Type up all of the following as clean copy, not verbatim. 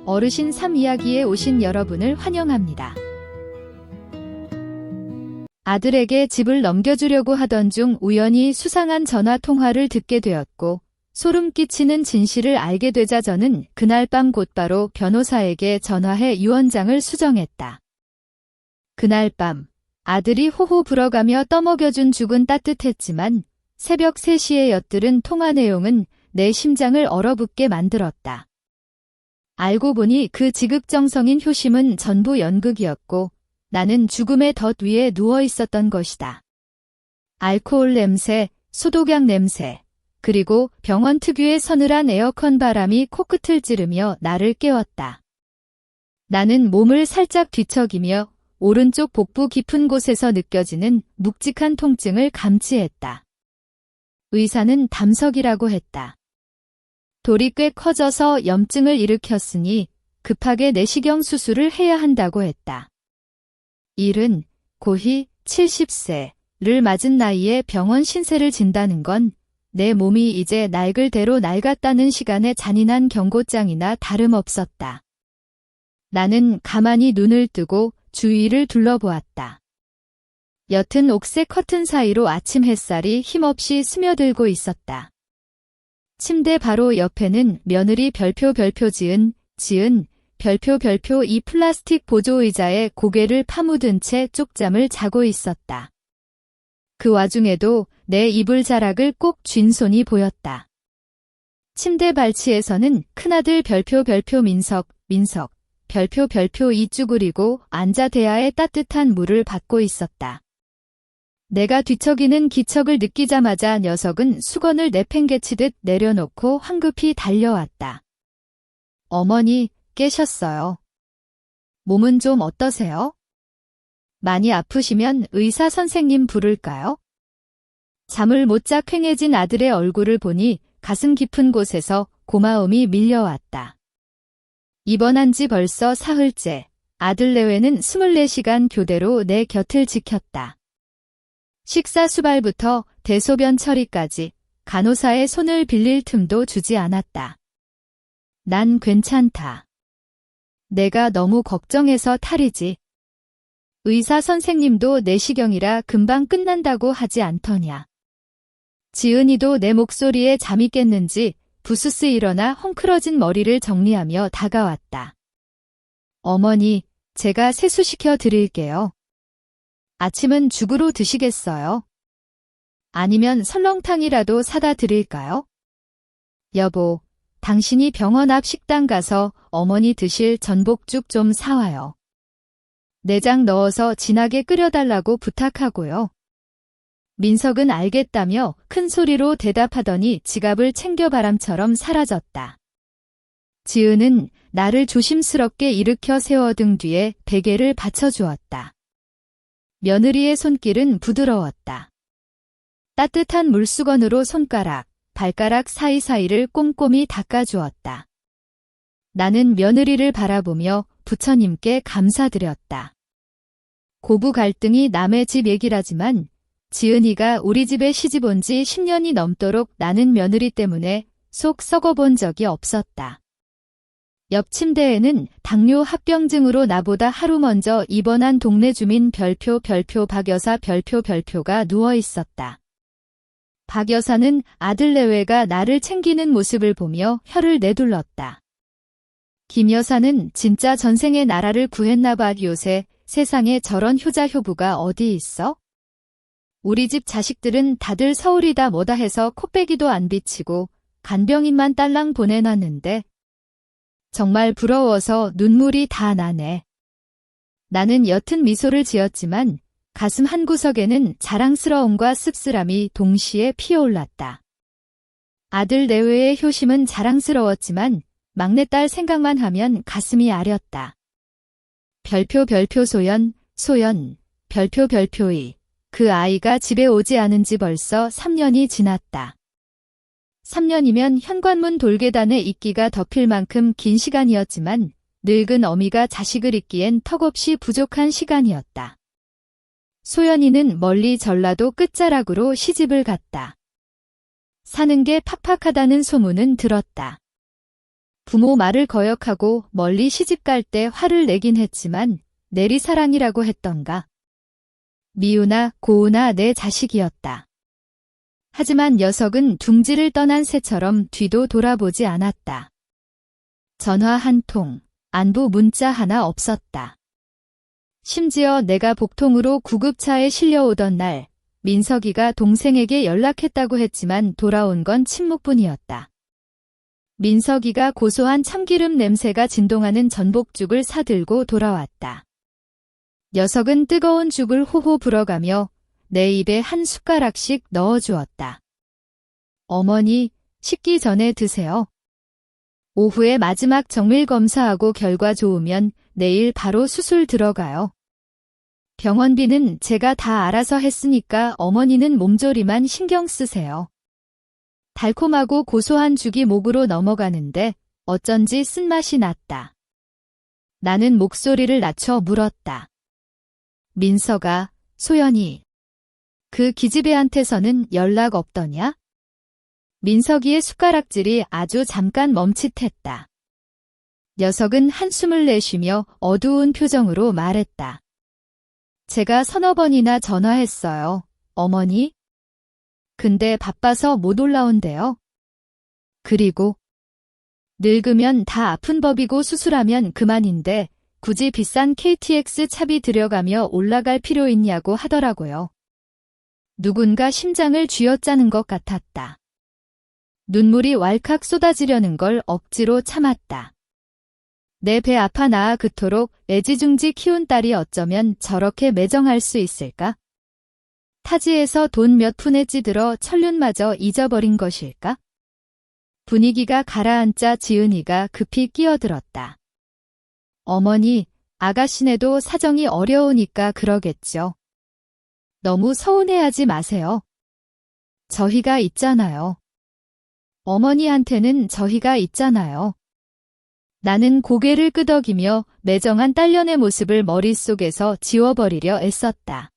어르신 3 이야기에 오신 여러분을 환영합니다. 아들에게 집을 넘겨주려고 하던 중 우연히 수상한 전화 통화를 듣게 되었고 소름 끼치는 진실을 알게 되자 저는 그날 밤 곧바로 변호사에게 전화해 유언장을 수정했다. 그날 밤 아들이 호호 불어가며 떠먹여준 죽은 따뜻했지만 새벽 3시에 엿들은 통화 내용은 내 심장을 얼어붙게 만들었다. 알고 보니 그 지극정성인 효심은 전부 연극이었고 나는 죽음의 덫 위에 누워 있었던 것이다. 알코올 냄새, 소독약 냄새, 그리고 병원 특유의 서늘한 에어컨 바람이 코끝을 찌르며 나를 깨웠다. 나는 몸을 살짝 뒤척이며 오른쪽 복부 깊은 곳에서 느껴지는 묵직한 통증을 감지했다. 의사는 담석이라고 했다. 돌이 꽤 커져서 염증을 일으켰으니 급하게 내시경 수술을 해야 한다고 했다. 일은 고히 70세를 맞은 나이에 병원 신세를 진다는 건 내 몸이 이제 낡을 대로 낡았다는 시간의 잔인한 경고장이나 다름없었다. 나는 가만히 눈을 뜨고 주위를 둘러보았다. 옅은 옥색 커튼 사이로 아침 햇살이 힘없이 스며들고 있었다. 침대 바로 옆에는 며느리 별표 지은 별표 이 플라스틱 보조의자에 고개를 파묻은 채 쪽잠을 자고 있었다. 그 와중에도 내 이불 자락을 꼭 쥔 손이 보였다. 침대 발치에서는 큰아들 별표 민석 별표 이 쭈그리고 앉아 대야에 따뜻한 물을 받고 있었다. 내가 뒤척이는 기척을 느끼자마자 녀석은 수건을 내팽개치듯 내려놓고 황급히 달려왔다. 어머니, 깨셨어요. 몸은 좀 어떠세요? 많이 아프시면 의사 선생님 부를까요? 잠을 못 자 퀭해진 아들의 얼굴을 보니 가슴 깊은 곳에서 고마움이 밀려왔다. 입원한 지 벌써 사흘째, 아들 내외는 24시간 교대로 내 곁을 지켰다. 식사 수발부터 대소변 처리까지 간호사의 손을 빌릴 틈도 주지 않았다. 난 괜찮다. 내가 너무 걱정해서 탈이지. 의사 선생님도 내시경이라 금방 끝난다고 하지 않더냐. 지은이도 내 목소리에 잠이 깼는지 부스스 일어나 헝클어진 머리를 정리하며 다가왔다. 어머니, 제가 세수시켜 드릴게요. 아침은 죽으로 드시겠어요? 아니면 설렁탕이라도 사다 드릴까요? 여보, 당신이 병원 앞 식당 가서 어머니 드실 전복죽 좀 사와요. 내장 넣어서 진하게 끓여달라고 부탁하고요. 민석은 알겠다며 큰 소리로 대답하더니 지갑을 챙겨 바람처럼 사라졌다. 지은은 나를 조심스럽게 일으켜 세워 등 뒤에 베개를 받쳐주었다. 며느리의 손길은 부드러웠다. 따뜻한 물수건으로 손가락, 발가락 사이사이를 꼼꼼히 닦아주었다. 나는 며느리를 바라보며 부처님께 감사드렸다. 고부 갈등이 남의 집 얘기라지만 지은이가 우리 집에 시집 온 지 10년이 넘도록 나는 며느리 때문에 속 썩어본 적이 없었다. 옆 침대에는 당뇨 합병증으로 나보다 하루 먼저 입원한 동네 주민 별표 박 여사 별표가 누워 있었다. 박 여사는 아들 내외가 나를 챙기는 모습을 보며 혀를 내둘렀다. 김 여사는 진짜 전생에 나라를 구했나 봐. 요새 세상에 저런 효자 효부가 어디 있어? 우리 집 자식들은 다들 서울이다 뭐다 해서 코빼기도 안 비치고 간병인만 딸랑 보내놨는데 정말 부러워서 눈물이 다 나네. 나는 옅은 미소를 지었지만 가슴 한구석에는 자랑스러움과 씁쓸함이 동시에 피어올랐다. 아들 내외의 효심은 자랑스러웠지만 막내딸 생각만 하면 가슴이 아렸다. 별표 소연 별표이 그 아이가 집에 오지 않은 지 벌써 3년이 지났다. 3년이면 현관문 돌계단에 있기가 덮일 만큼 긴 시간이었지만 늙은 어미가 자식을 잇기엔 턱없이 부족한 시간이었다. 소연이는 멀리 전라도 끝자락으로 시집을 갔다. 사는 게 팍팍하다는 소문은 들었다. 부모 말을 거역하고 멀리 시집갈 때 화를 내긴 했지만 내리사랑이라고 했던가. 미우나 고우나 내 자식이었다. 하지만 녀석은 둥지를 떠난 새처럼 뒤도 돌아보지 않았다. 전화 한 통, 안부 문자 하나 없었다. 심지어 내가 복통으로 구급차에 실려오던 날 민석이가 동생에게 연락했다고 했지만 돌아온 건 침묵뿐이었다. 민석이가 고소한 참기름 냄새가 진동하는 전복죽을 사들고 돌아왔다. 녀석은 뜨거운 죽을 호호 불어가며 내 입에 한 숟가락씩 넣어주었다. 어머니, 식기 전에 드세요. 오후에 마지막 정밀 검사하고 결과 좋으면 내일 바로 수술 들어가요. 병원비는 제가 다 알아서 했으니까 어머니는 몸조리만 신경 쓰세요. 달콤하고 고소한 죽이 목으로 넘어가는데 어쩐지 쓴맛이 났다. 나는 목소리를 낮춰 물었다. 민석아, 소연이. 그 기집애한테서는 연락 없더냐? 민석이의 숟가락질이 아주 잠깐 멈칫했다. 녀석은 한숨을 내쉬며 어두운 표정으로 말했다. 제가 서너 번이나 전화했어요, 어머니. 근데 바빠서 못 올라온대요. 그리고 늙으면 다 아픈 법이고 수술하면 그만인데 굳이 비싼 KTX 차비 들여가며 올라갈 필요 있냐고 하더라고요. 누군가 심장을 쥐어짜는 것 같았다. 눈물이 왈칵 쏟아지려는 걸 억지로 참았다. 내 배 아파 나아 그토록 애지중지 키운 딸이 어쩌면 저렇게 매정할 수 있을까? 타지에서 돈 몇 푼에 찌들어 천륜마저 잊어버린 것일까? 분위기가 가라앉자 지은이가 급히 끼어들었다. 어머니, 아가씨네도 사정이 어려우니까 그러겠죠. 너무 서운해하지 마세요. 저희가 있잖아요. 어머니한테는 저희가 있잖아요. 나는 고개를 끄덕이며 매정한 딸년의 모습을 머릿속에서 지워버리려 애썼다.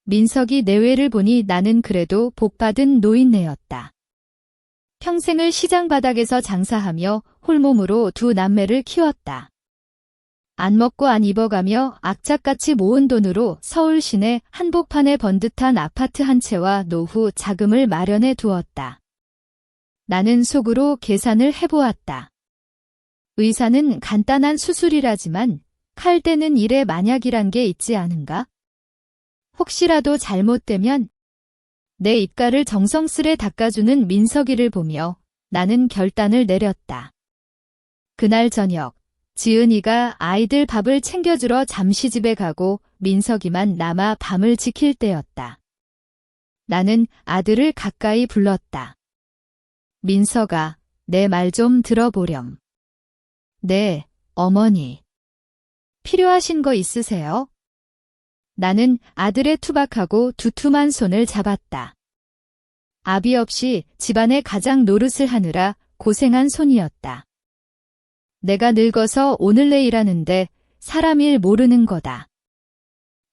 민석이 내외를 보니 나는 그래도 복받은 노인네였다. 평생을 시장 바닥에서 장사하며 홀몸으로 두 남매를 키웠다. 안 먹고 안 입어가며 악착같이 모은 돈으로 서울 시내 한복판에 번듯한 아파트 한 채와 노후 자금을 마련해 두었다. 나는 속으로 계산을 해보았다. 의사는 간단한 수술이라지만 칼 떼는 일에 만약이란 게 있지 않은가? 혹시라도 잘못되면 내 입가를 정성스레 닦아주는 민석이를 보며 나는 결단을 내렸다. 그날 저녁 지은이가 아이들 밥을 챙겨주러 잠시 집에 가고 민석이만 남아 밤을 지킬 때였다. 나는 아들을 가까이 불렀다. 민석아, 내 말 좀 들어보렴. 네, 어머니. 필요하신 거 있으세요? 나는 아들의 투박하고 두툼한 손을 잡았다. 아비 없이 집안의 가장 노릇을 하느라 고생한 손이었다. 내가 늙어서 오늘 내일 하는데 사람 일 모르는 거다.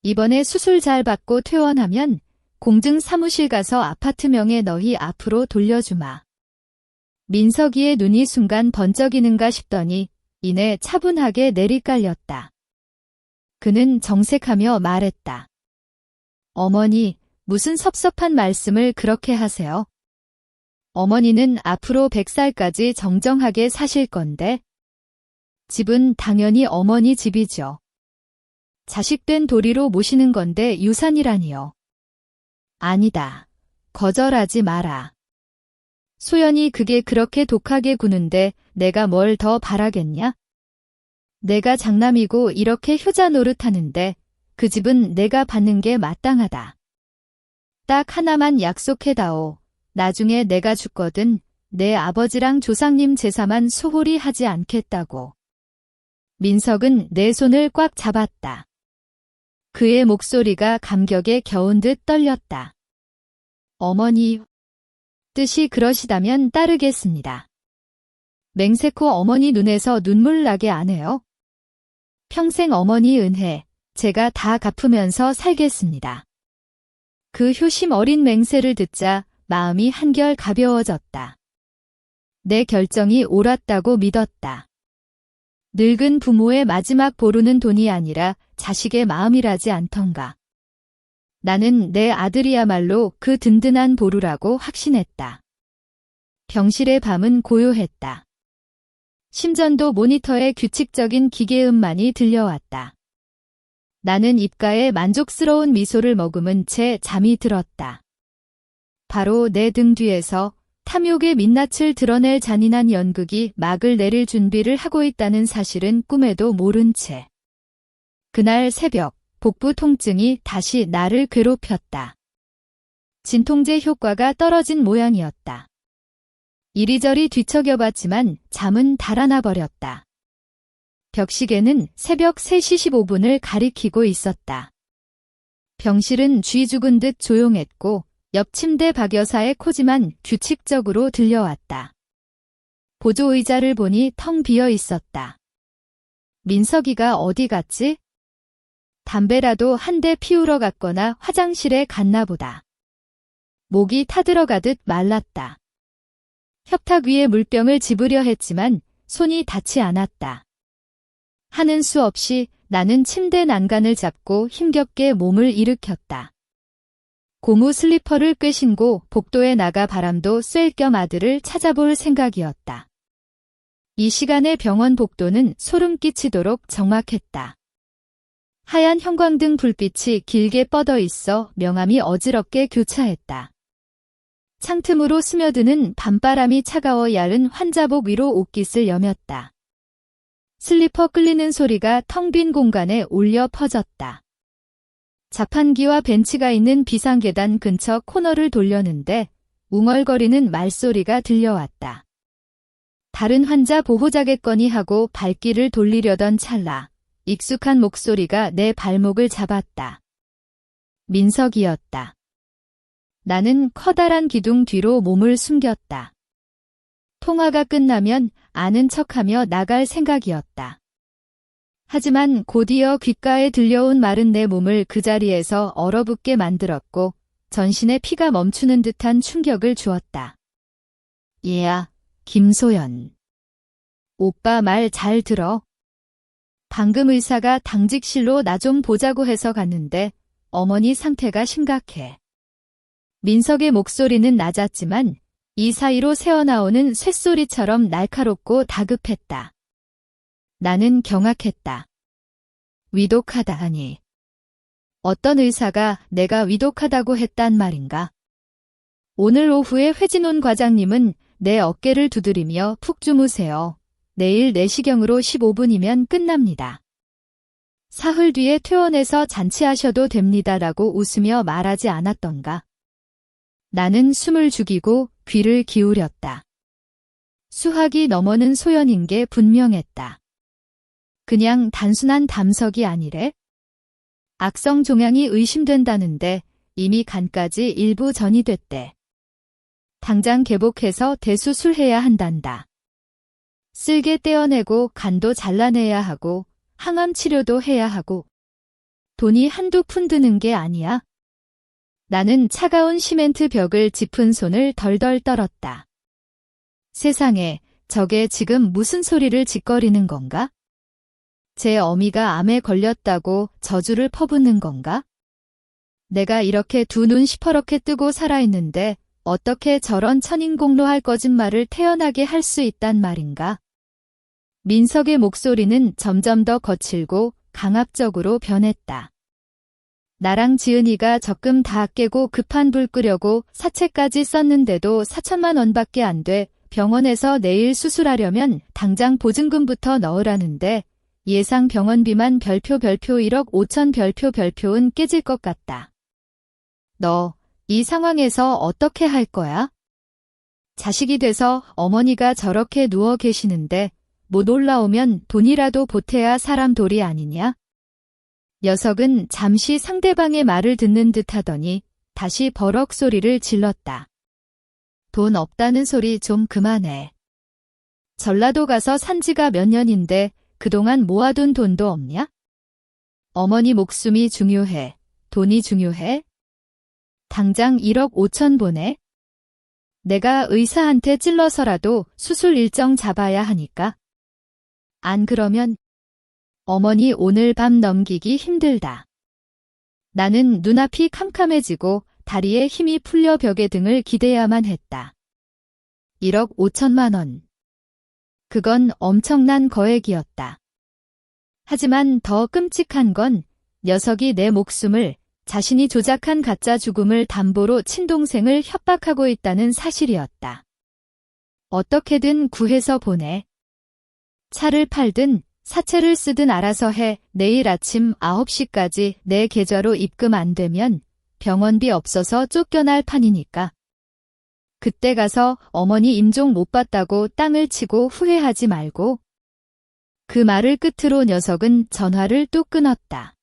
이번에 수술 잘 받고 퇴원하면 공증 사무실 가서 아파트 명에 너희 앞으로 돌려주마. 민석이의 눈이 순간 번쩍이는가 싶더니 이내 차분하게 내리깔렸다. 그는 정색하며 말했다. 어머니, 무슨 섭섭한 말씀을 그렇게 하세요? 어머니는 앞으로 100살까지 정정하게 사실 건데 집은 당연히 어머니 집이죠. 자식된 도리로 모시는 건데 유산이라니요. 아니다. 거절하지 마라. 소연이 그게 그렇게 독하게 구는데 내가 뭘 더 바라겠냐? 내가 장남이고 이렇게 효자 노릇하는데 그 집은 내가 받는 게 마땅하다. 딱 하나만 약속해다오. 나중에 내가 죽거든 내 아버지랑 조상님 제사만 소홀히 하지 않겠다고. 민석은 내 손을 꽉 잡았다. 그의 목소리가 감격에 겨운 듯 떨렸다. 어머니, 뜻이 그러시다면 따르겠습니다. 맹세코 어머니 눈에서 눈물 나게 안 해요? 평생 어머니 은혜, 제가 다 갚으면서 살겠습니다. 그 효심 어린 맹세를 듣자 마음이 한결 가벼워졌다. 내 결정이 옳았다고 믿었다. 늙은 부모의 마지막 보루는 돈이 아니라 자식의 마음이라지 않던가. 나는 내 아들이야말로 그 든든한 보루라고 확신했다. 병실의 밤은 고요했다. 심전도 모니터의 규칙적인 기계음만이 들려왔다. 나는 입가에 만족스러운 미소를 머금은 채 잠이 들었다. 바로 내 등 뒤에서 탐욕의 민낯을 드러낼 잔인한 연극이 막을 내릴 준비를 하고 있다는 사실은 꿈에도 모른 채. 그날 새벽, 복부 통증이 다시 나를 괴롭혔다. 진통제 효과가 떨어진 모양이었다. 이리저리 뒤척여봤지만 잠은 달아나 버렸다. 벽시계는 새벽 3시 15분을 가리키고 있었다. 병실은 쥐 죽은 듯 조용했고 옆 침대 박 여사의 코지만 규칙적으로 들려왔다. 보조의자를 보니 텅 비어 있었다. 민석이가 어디 갔지? 담배라도 한 대 피우러 갔거나 화장실에 갔나 보다. 목이 타들어가듯 말랐다. 협탁 위에 물병을 집으려 했지만 손이 닿지 않았다. 하는 수 없이 나는 침대 난간을 잡고 힘겹게 몸을 일으켰다. 고무 슬리퍼를 꿰신고 복도에 나가 바람도 쐴 겸 아들을 찾아볼 생각이었다. 이 시간에 병원 복도는 소름 끼치도록 적막했다. 하얀 형광등 불빛이 길게 뻗어 있어 명암이 어지럽게 교차했다. 창틈으로 스며드는 밤바람이 차가워 야른 환자복 위로 옷깃을 여몄다. 슬리퍼 끌리는 소리가 텅 빈 공간에 울려 퍼졌다. 자판기와 벤치가 있는 비상계단 근처 코너를 돌려는데 웅얼거리는 말소리가 들려왔다. 다른 환자 보호자겠거니 하고 발길을 돌리려던 찰나 익숙한 목소리가 내 발목을 잡았다. 민석이었다. 나는 커다란 기둥 뒤로 몸을 숨겼다. 통화가 끝나면 아는 척하며 나갈 생각이었다. 하지만 곧이어 귓가에 들려온 말은 내 몸을 그 자리에서 얼어붙게 만들었고 전신에 피가 멈추는 듯한 충격을 주었다. 얘야, 김소연. 오빠 말 잘 들어. 방금 의사가 당직실로 나 좀 보자고 해서 갔는데 어머니 상태가 심각해. 민석의 목소리는 낮았지만 이 사이로 새어나오는 쇳소리처럼 날카롭고 다급했다. 나는 경악했다. 위독하다니. 어떤 의사가 내가 위독하다고 했단 말인가? 오늘 오후에 회진온 과장님은 내 어깨를 두드리며 푹 주무세요. 내일 4시경으로 15분이면 끝납니다. 사흘 뒤에 퇴원해서 잔치하셔도 됩니다라고 웃으며 말하지 않았던가. 나는 숨을 죽이고 귀를 기울였다. 수학이 넘어는 소연인 게 분명했다. 그냥 단순한 담석이 아니래? 악성 종양이 의심된다는데 이미 간까지 일부 전이됐대. 당장 개복해서 대수술해야 한단다. 쓸개 떼어내고 간도 잘라내야 하고 항암 치료도 해야 하고 돈이 한두 푼 드는 게 아니야. 나는 차가운 시멘트 벽을 짚은 손을 덜덜 떨었다. 세상에, 저게 지금 무슨 소리를 짓거리는 건가? 제 어미가 암에 걸렸다고 저주를 퍼붓는 건가? 내가 이렇게 두 눈 시퍼렇게 뜨고 살아있는데 어떻게 저런 천인공로할 거짓말을 태어나게 할 수 있단 말인가? 민석의 목소리는 점점 더 거칠고 강압적으로 변했다. 나랑 지은이가 적금 다 깨고 급한 불 끄려고 사채까지 썼는데도 4천만 원밖에 안 돼. 병원에서 내일 수술하려면 당장 보증금부터 넣으라는데 예상 병원비만 별표 1억 5천 별표은 깨질 것 같다. 너 이 상황에서 어떻게 할 거야? 자식이 돼서 어머니가 저렇게 누워 계시는데 못 올라오면 돈이라도 보태야 사람 돌이 아니냐? 녀석은 잠시 상대방의 말을 듣는 듯 하더니 다시 버럭 소리를 질렀다. 돈 없다는 소리 좀 그만해. 전라도 가서 산 지가 몇 년인데 그동안 모아둔 돈도 없냐? 어머니 목숨이 중요해. 돈이 중요해? 당장 1억 5천 보내? 내가 의사한테 찔러서라도 수술 일정 잡아야 하니까. 안 그러면 어머니 오늘 밤 넘기기 힘들다. 나는 눈앞이 캄캄해지고 다리에 힘이 풀려 벽에 등을 기대야만 했다. 1억 5천만 원. 그건 엄청난 거액이었다. 하지만 더 끔찍한 건 녀석이 내 목숨을, 자신이 조작한 가짜 죽음을 담보로 친동생을 협박하고 있다는 사실이었다. 어떻게든 구해서 보내. 차를 팔든 사채를 쓰든 알아서 해. 내일 아침 9시까지 내 계좌로 입금 안 되면 병원비 없어서 쫓겨날 판이니까. 그때 가서 어머니 임종 못 봤다고 땅을 치고 후회하지 말고. 그 말을 끝으로 녀석은 전화를 또 끊었다.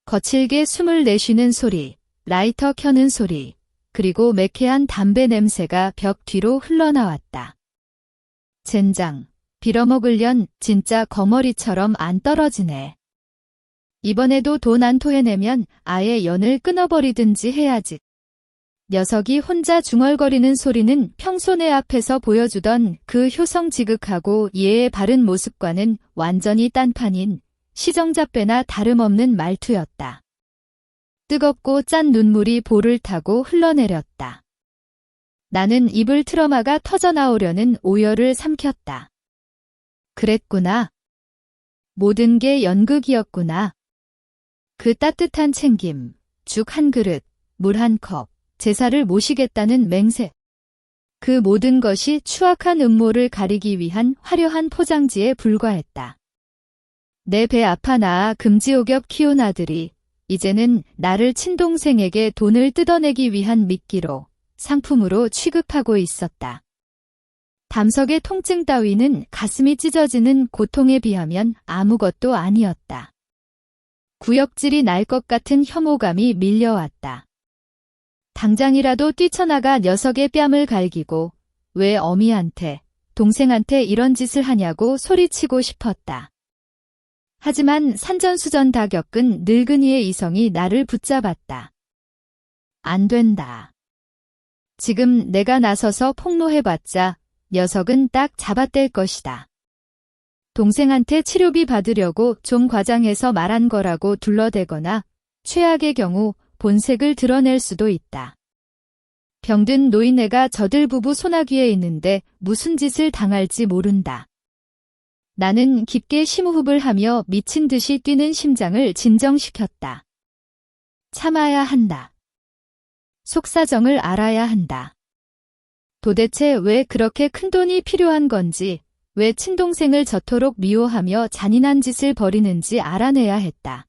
거칠게 숨을 내쉬는 소리, 라이터 켜는 소리, 그리고 매캐한 담배 냄새가 벽 뒤로 흘러나왔다. 젠장, 빌어먹으련 진짜 거머리처럼 안 떨어지네. 이번에도 돈 안 토해내면 아예 연을 끊어버리든지 해야지. 녀석이 혼자 중얼거리는 소리는 평소 내 앞에서 보여주던 그 효성지극하고 예의 바른 모습과는 완전히 딴판인 시정잡배나 다름없는 말투였다. 뜨겁고 짠 눈물이 볼을 타고 흘러내렸다. 나는 입을 틀어막아 터져나오려는 오열을 삼켰다. 그랬구나. 모든 게 연극이었구나. 그 따뜻한 챙김, 죽 한 그릇, 물 한 컵, 제사를 모시겠다는 맹세. 그 모든 것이 추악한 음모를 가리기 위한 화려한 포장지에 불과했다. 내 배 아파 낳아 금지옥엽 키운 아들이 이제는 나를 친동생에게 돈을 뜯어내기 위한 미끼로, 상품으로 취급하고 있었다. 담석의 통증 따위는 가슴이 찢어지는 고통에 비하면 아무것도 아니었다. 구역질이 날 것 같은 혐오감이 밀려왔다. 당장이라도 뛰쳐나가 녀석의 뺨을 갈기고 왜 어미한테, 동생한테 이런 짓을 하냐고 소리치고 싶었다. 하지만 산전수전 다 겪은 늙은이의 이성이 나를 붙잡았다. 안 된다. 지금 내가 나서서 폭로해봤자 녀석은 딱 잡아댈 것이다. 동생한테 치료비 받으려고 좀 과장해서 말한 거라고 둘러대거나 최악의 경우 본색을 드러낼 수도 있다. 병든 노인네가 저들 부부 소나귀에 있는데 무슨 짓을 당할지 모른다. 나는 깊게 심호흡을 하며 미친 듯이 뛰는 심장을 진정시켰다. 참아야 한다. 속사정을 알아야 한다. 도대체 왜 그렇게 큰돈이 필요한 건지, 왜 친동생을 저토록 미워하며 잔인한 짓을 벌이는지 알아내야 했다.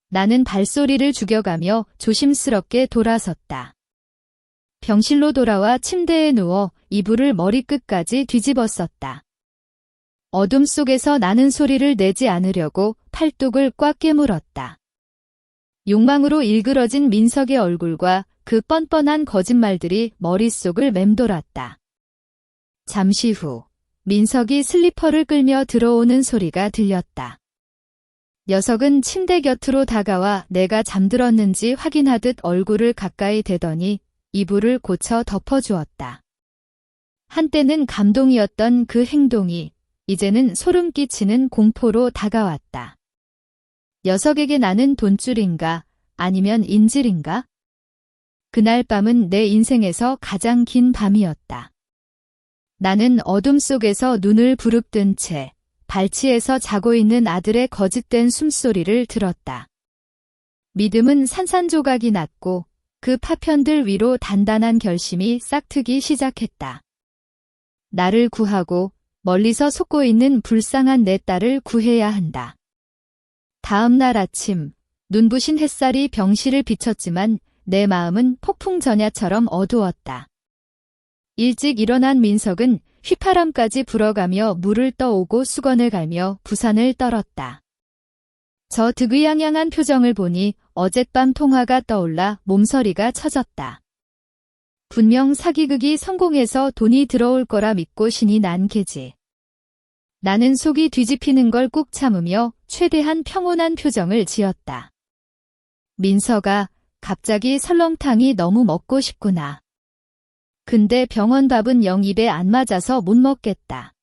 나는 발소리를 죽여가며 조심스럽게 돌아섰다. 병실로 돌아와 침대에 누워 이불을 머리끝까지 뒤집었었다. 어둠 속에서 나는 소리를 내지 않으려고 팔뚝을 꽉 깨물었다. 욕망으로 일그러진 민석의 얼굴과 그 뻔뻔한 거짓말들이 머릿속을 맴돌았다. 잠시 후 민석이 슬리퍼를 끌며 들어오는 소리가 들렸다. 녀석은 침대 곁으로 다가와 내가 잠들었는지 확인하듯 얼굴을 가까이 대더니 이불을 고쳐 덮어주었다. 한때는 감동이었던 그 행동이 이제는 소름 끼치는 공포로 다가왔다. 녀석에게 나는 돈줄인가 아니면 인질인가? 그날 밤은 내 인생에서 가장 긴 밤이었다. 나는 어둠 속에서 눈을 부릅뜬 채 발치에서 자고 있는 아들의 거짓된 숨소리를 들었다. 믿음은 산산조각이 났고 그 파편들 위로 단단한 결심이 싹트기 시작했다. 나를 구하고 멀리서 솟고 있는 불쌍한 내 딸을 구해야 한다. 다음 날 아침 눈부신 햇살이 병실을 비췄지만 내 마음은 폭풍전야처럼 어두웠다. 일찍 일어난 민석은 휘파람까지 불어가며 물을 떠오고 수건을 갈며 부산을 떨었다. 저 득의양양한 표정을 보니 어젯밤 통화가 떠올라 몸서리가 쳐졌다. 분명 사기극이 성공해서 돈이 들어올 거라 믿고 신이 난 게지. 나는 속이 뒤집히는 걸 꾹 참으며 최대한 평온한 표정을 지었다. 민서가 갑자기 설렁탕이 너무 먹고 싶구나. 근데 병원 밥은 영 입에 안 맞아서 못 먹겠다.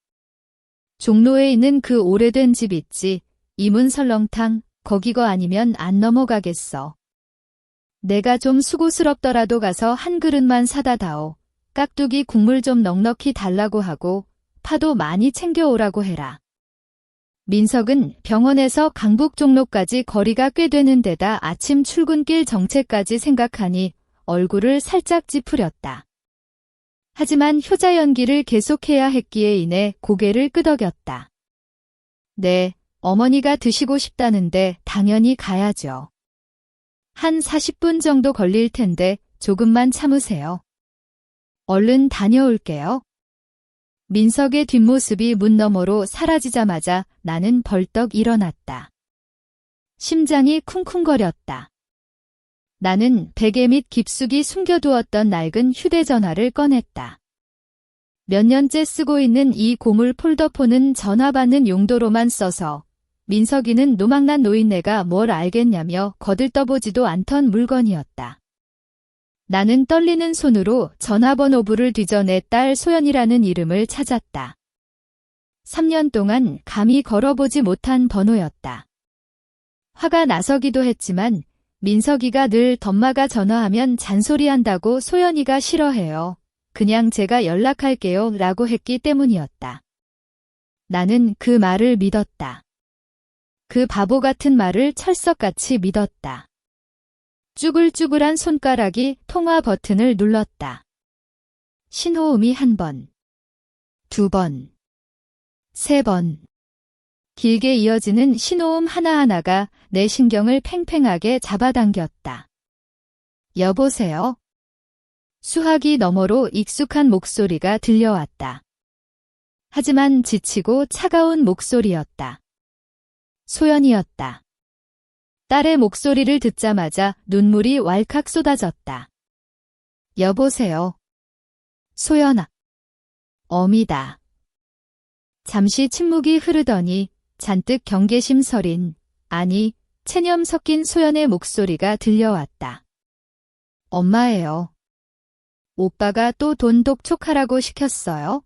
종로에 있는 그 오래된 집 있지. 이문 설렁탕, 거기거 아니면 안 넘어가겠어. 내가 좀 수고스럽더라도 가서 한 그릇만 사다 다오. 깍두기 국물 좀 넉넉히 달라고 하고 파도 많이 챙겨오라고 해라. 민석은 병원에서 강북 종로까지 거리가 꽤 되는 데다 아침 출근길 정체까지 생각하니 얼굴을 살짝 찌푸렸다. 하지만 효자 연기를 계속해야 했기에 인해 고개를 끄덕였다. 네, 어머니가 드시고 싶다는데 당연히 가야죠. 한 40분 정도 걸릴 텐데 조금만 참으세요. 얼른 다녀올게요. 민석의 뒷모습이 문 너머로 사라지자마자 나는 벌떡 일어났다. 심장이 쿵쿵거렸다. 나는 베개 밑 깊숙이 숨겨두었던 낡은 휴대전화를 꺼냈다. 몇 년째 쓰고 있는 이 고물 폴더폰은 전화 받는 용도로만 써서 민석이는 노망난 노인네가 뭘 알겠냐며 거들떠보지도 않던 물건이었다. 나는 떨리는 손으로 전화번호부를 뒤져 내 딸 소연이라는 이름을 찾았다. 3년 동안 감히 걸어보지 못한 번호였다. 화가 나서기도 했지만 민석이가 늘 덤마가 전화하면 잔소리한다고 소연이가 싫어해요. 그냥 제가 연락할게요 라고 했기 때문이었다. 나는 그 말을 믿었다. 그 바보 같은 말을 철석같이 믿었다. 쭈글쭈글한 손가락이 통화 버튼을 눌렀다. 신호음이 1번, 2번, 3번. 길게 이어지는 신호음 하나하나가 내 신경을 팽팽하게 잡아당겼다. 여보세요? 수화기 너머로 익숙한 목소리가 들려왔다. 하지만 지치고 차가운 목소리였다. 소연이었다. 딸의 목소리를 듣자마자 눈물이 왈칵 쏟아졌다. 여보세요. 소연아. 어미다. 잠시 침묵이 흐르더니 잔뜩 경계심 서린, 아니, 체념 섞인 소연의 목소리가 들려왔다. 엄마예요. 오빠가 또 돈 독촉하라고 시켰어요?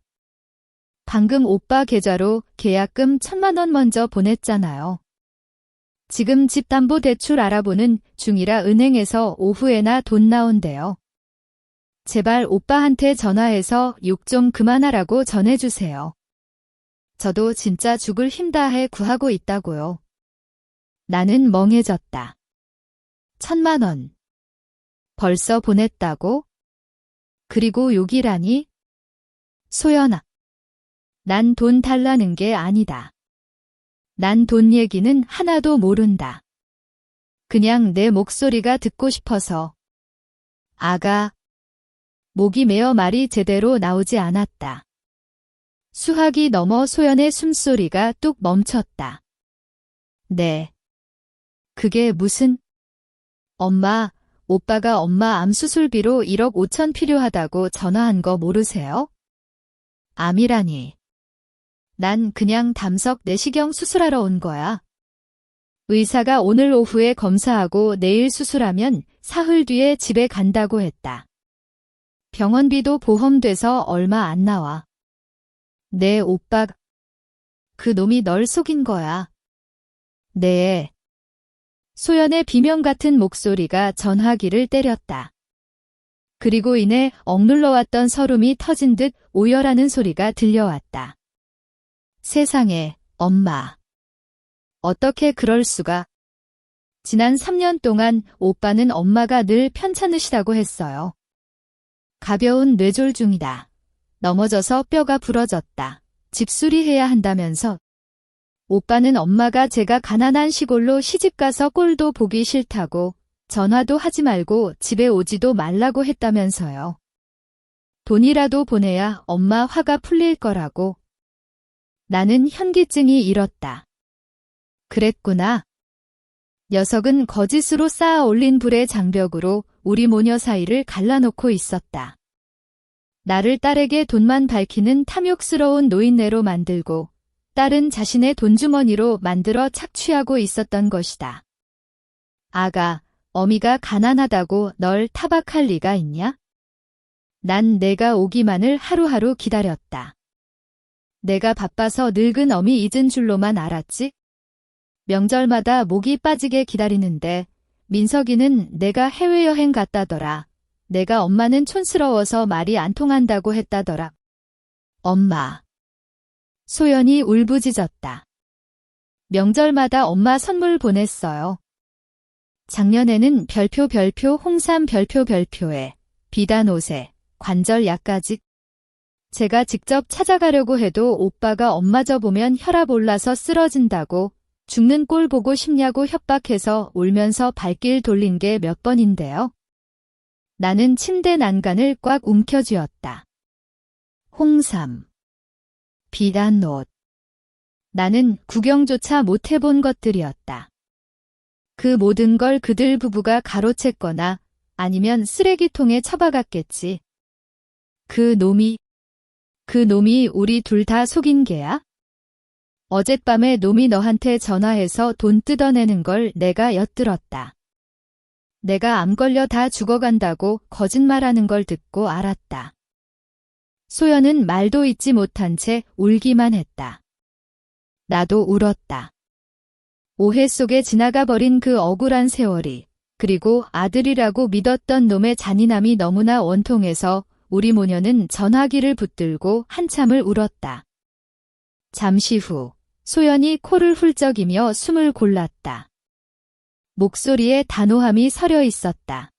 방금 오빠 계좌로 계약금 1,000만 원 먼저 보냈잖아요. 지금 집담보대출 알아보는 중이라 은행에서 오후에나 돈 나온대요. 제발 오빠한테 전화해서 욕 좀 그만하라고 전해주세요. 저도 진짜 죽을 힘 다해 구하고 있다고요. 나는 멍해졌다. 1,000만 원. 벌써 보냈다고? 그리고 욕이라니? 소연아. 난 돈 달라는 게 아니다. 난 돈 얘기는 하나도 모른다. 그냥 내 목소리가 듣고 싶어서. 아가. 목이 메어 말이 제대로 나오지 않았다. 수화기 너머 소연의 숨소리가 뚝 멈췄다. 네. 그게 무슨? 엄마, 오빠가 엄마 암 수술비로 1억 5천 필요하다고 전화한 거 모르세요? 암이라니. 난 그냥 담석 내시경 수술하러 온 거야. 의사가 오늘 오후에 검사하고 내일 수술하면 사흘 뒤에 집에 간다고 했다. 병원비도 보험돼서 얼마 안 나와. 내 오빠, 그 놈이 널 속인 거야. 네. 소연의 비명 같은 목소리가 전화기를 때렸다. 그리고 이내 억눌러왔던 서름이 터진 듯 오열하는 소리가 들려왔다. 세상에, 엄마. 어떻게 그럴 수가. 지난 3년 동안 오빠는 엄마가 늘 편찮으시다고 했어요. 가벼운 뇌졸중이다. 넘어져서 뼈가 부러졌다. 집수리해야 한다면서. 오빠는 엄마가 제가 가난한 시골로 시집가서 꼴도 보기 싫다고 전화도 하지 말고 집에 오지도 말라고 했다면서요. 돈이라도 보내야 엄마 화가 풀릴 거라고. 나는 현기증이 일었다. 그랬구나. 녀석은 거짓으로 쌓아 올린 불의 장벽으로 우리 모녀 사이를 갈라놓고 있었다. 나를 딸에게 돈만 밝히는 탐욕스러운 노인네로 만들고 딸은 자신의 돈주머니로 만들어 착취하고 있었던 것이다. 아가, 어미가 가난하다고 널 타박할 리가 있냐? 난 내가 오기만을 하루하루 기다렸다. 내가 바빠서 늙은 어미 잊은 줄로만 알았지? 명절마다 목이 빠지게 기다리는데 민석이는 내가 해외여행 갔다더라. 내가 엄마는 촌스러워서 말이 안 통한다고 했다더라. 엄마. 소연이 울부짖었다. 명절마다 엄마 선물 보냈어요. 작년에는 별표 홍삼 별표에 비단 옷에 관절약까지. 제가 직접 찾아가려고 해도 오빠가 엄마 저 보면 혈압 올라서 쓰러진다고 죽는 꼴 보고 싶냐고 협박해서 울면서 발길 돌린 게 몇 번인데요. 나는 침대 난간을 꽉 움켜쥐었다. 홍삼, 비단 옷. 나는 구경조차 못 해본 것들이었다. 그 모든 걸 그들 부부가 가로챘거나 아니면 쓰레기통에 처박았겠지. 그 놈이 우리 둘 다 속인 게야? 어젯밤에 놈이 너한테 전화해서 돈 뜯어내는 걸 내가 엿들었다. 내가 암 걸려 다 죽어간다고 거짓말하는 걸 듣고 알았다. 소연은 말도 잇지 못한 채 울기만 했다. 나도 울었다. 오해 속에 지나가 버린 그 억울한 세월이, 그리고 아들이라고 믿었던 놈의 잔인함이 너무나 원통해서 우리 모녀는 전화기를 붙들고 한참을 울었다. 잠시 후 소연이 코를 훌쩍이며 숨을 골랐다. 목소리에 단호함이 서려 있었다.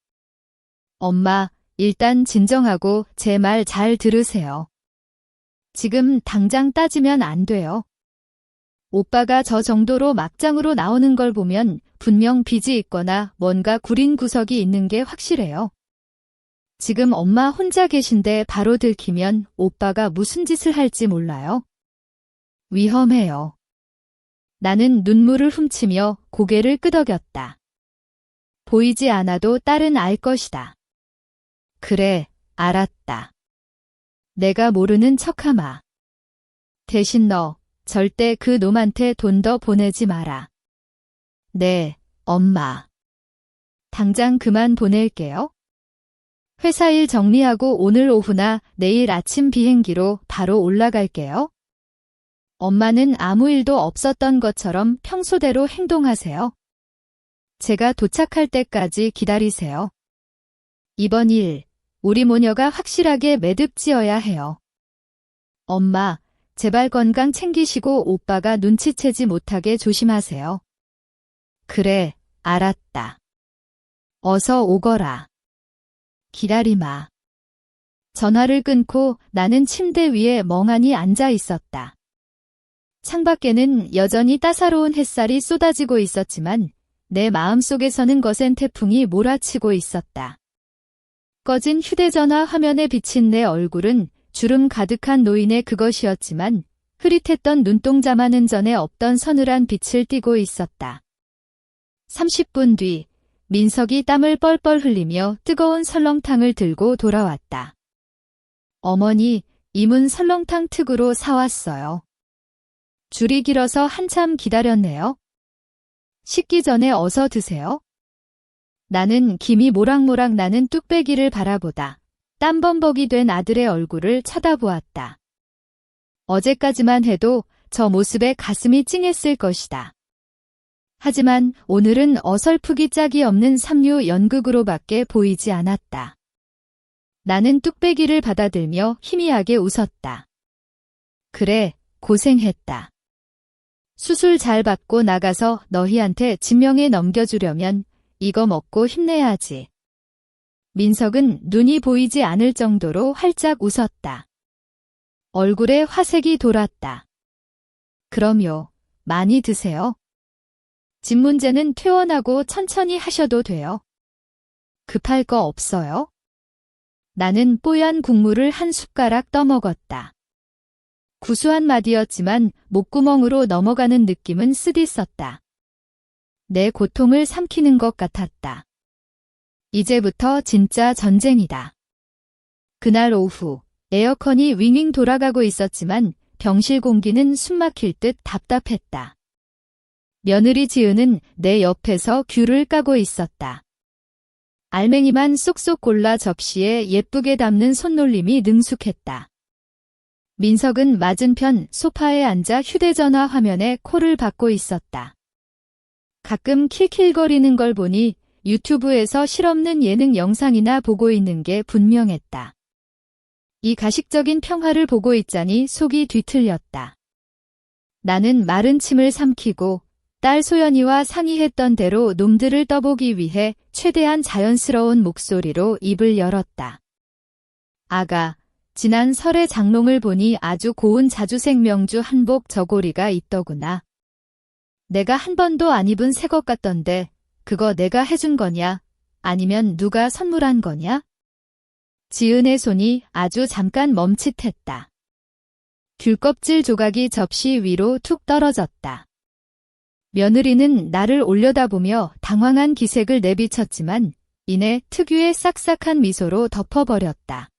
엄마, 일단 진정하고 제 말 잘 들으세요. 지금 당장 따지면 안 돼요. 오빠가 저 정도로 막장으로 나오는 걸 보면 분명 빚이 있거나 뭔가 구린 구석이 있는 게 확실해요. 지금 엄마 혼자 계신데 바로 들키면 오빠가 무슨 짓을 할지 몰라요. 위험해요. 나는 눈물을 훔치며 고개를 끄덕였다. 보이지 않아도 딸은 알 것이다. 그래, 알았다. 내가 모르는 척하마. 대신 너 절대 그 놈한테 돈 더 보내지 마라. 네, 엄마. 당장 그만 보낼게요. 회사 일 정리하고 오늘 오후나 내일 아침 비행기로 바로 올라갈게요. 엄마는 아무 일도 없었던 것처럼 평소대로 행동하세요. 제가 도착할 때까지 기다리세요. 이번 일, 우리 모녀가 확실하게 매듭지어야 해요. 엄마, 제발 건강 챙기시고 오빠가 눈치채지 못하게 조심하세요. 그래, 알았다. 어서 오거라. 기다리마. 전화를 끊고 나는 침대 위에 멍하니 앉아 있었다. 창밖에는 여전히 따사로운 햇살이 쏟아지고 있었지만 내 마음속에서는 거센 태풍이 몰아치고 있었다. 꺼진 휴대전화 화면에 비친 내 얼굴은 주름 가득한 노인의 그것이었지만 흐릿했던 눈동자만은 전에 없던 서늘한 빛을 띠고 있었다. 30분 뒤 민석이 땀을 뻘뻘 흘리며 뜨거운 설렁탕을 들고 돌아왔다. 어머니, 임은 설렁탕 특으로 사왔어요. 줄이 길어서 한참 기다렸네요. 식기 전에 어서 드세요. 나는 김이 모락모락 나는 뚝배기를 바라보다 땀범벅이 된 아들의 얼굴을 쳐다보았다. 어제까지만 해도 저 모습에 가슴이 찡했을 것이다. 하지만 오늘은 어설프기 짝이 없는 삼류 연극으로밖에 보이지 않았다. 나는 뚝배기를 받아들며 희미하게 웃었다. 그래, 고생했다. 수술 잘 받고 나가서 너희한테 진명에 넘겨주려면 이거 먹고 힘내야지. 민석은 눈이 보이지 않을 정도로 활짝 웃었다. 얼굴에 화색이 돌았다. 그럼요, 많이 드세요. 집 문제는 퇴원하고 천천히 하셔도 돼요. 급할 거 없어요? 나는 뽀얀 국물을 한 숟가락 떠먹었다. 구수한 맛이었지만 목구멍으로 넘어가는 느낌은 쓰디썼다. 내 고통을 삼키는 것 같았다. 이제부터 진짜 전쟁이다. 그날 오후 에어컨이 윙윙 돌아가고 있었지만 병실 공기는 숨막힐 듯 답답했다. 며느리 지은은 내 옆에서 귤을 까고 있었다. 알맹이만 쏙쏙 골라 접시에 예쁘게 담는 손놀림이 능숙했다. 민석은 맞은편 소파에 앉아 휴대전화 화면에 코를 박고 있었다. 가끔 킬킬거리는 걸 보니 유튜브에서 실없는 예능 영상이나 보고 있는 게 분명했다. 이 가식적인 평화를 보고 있자니 속이 뒤틀렸다. 나는 마른 침을 삼키고 딸 소연이와 상의했던 대로 놈들을 떠보기 위해 최대한 자연스러운 목소리로 입을 열었다. 아가, 지난 설에 장롱을 보니 아주 고운 자주색 명주 한복 저고리가 있더구나. 내가 한 번도 안 입은 새 것 같던데 그거 내가 해준 거냐? 아니면 누가 선물한 거냐? 지은의 손이 아주 잠깐 멈칫했다. 귤껍질 조각이 접시 위로 툭 떨어졌다. 며느리는 나를 올려다보며 당황한 기색을 내비쳤지만 이내 특유의 싹싹한 미소로 덮어버렸다.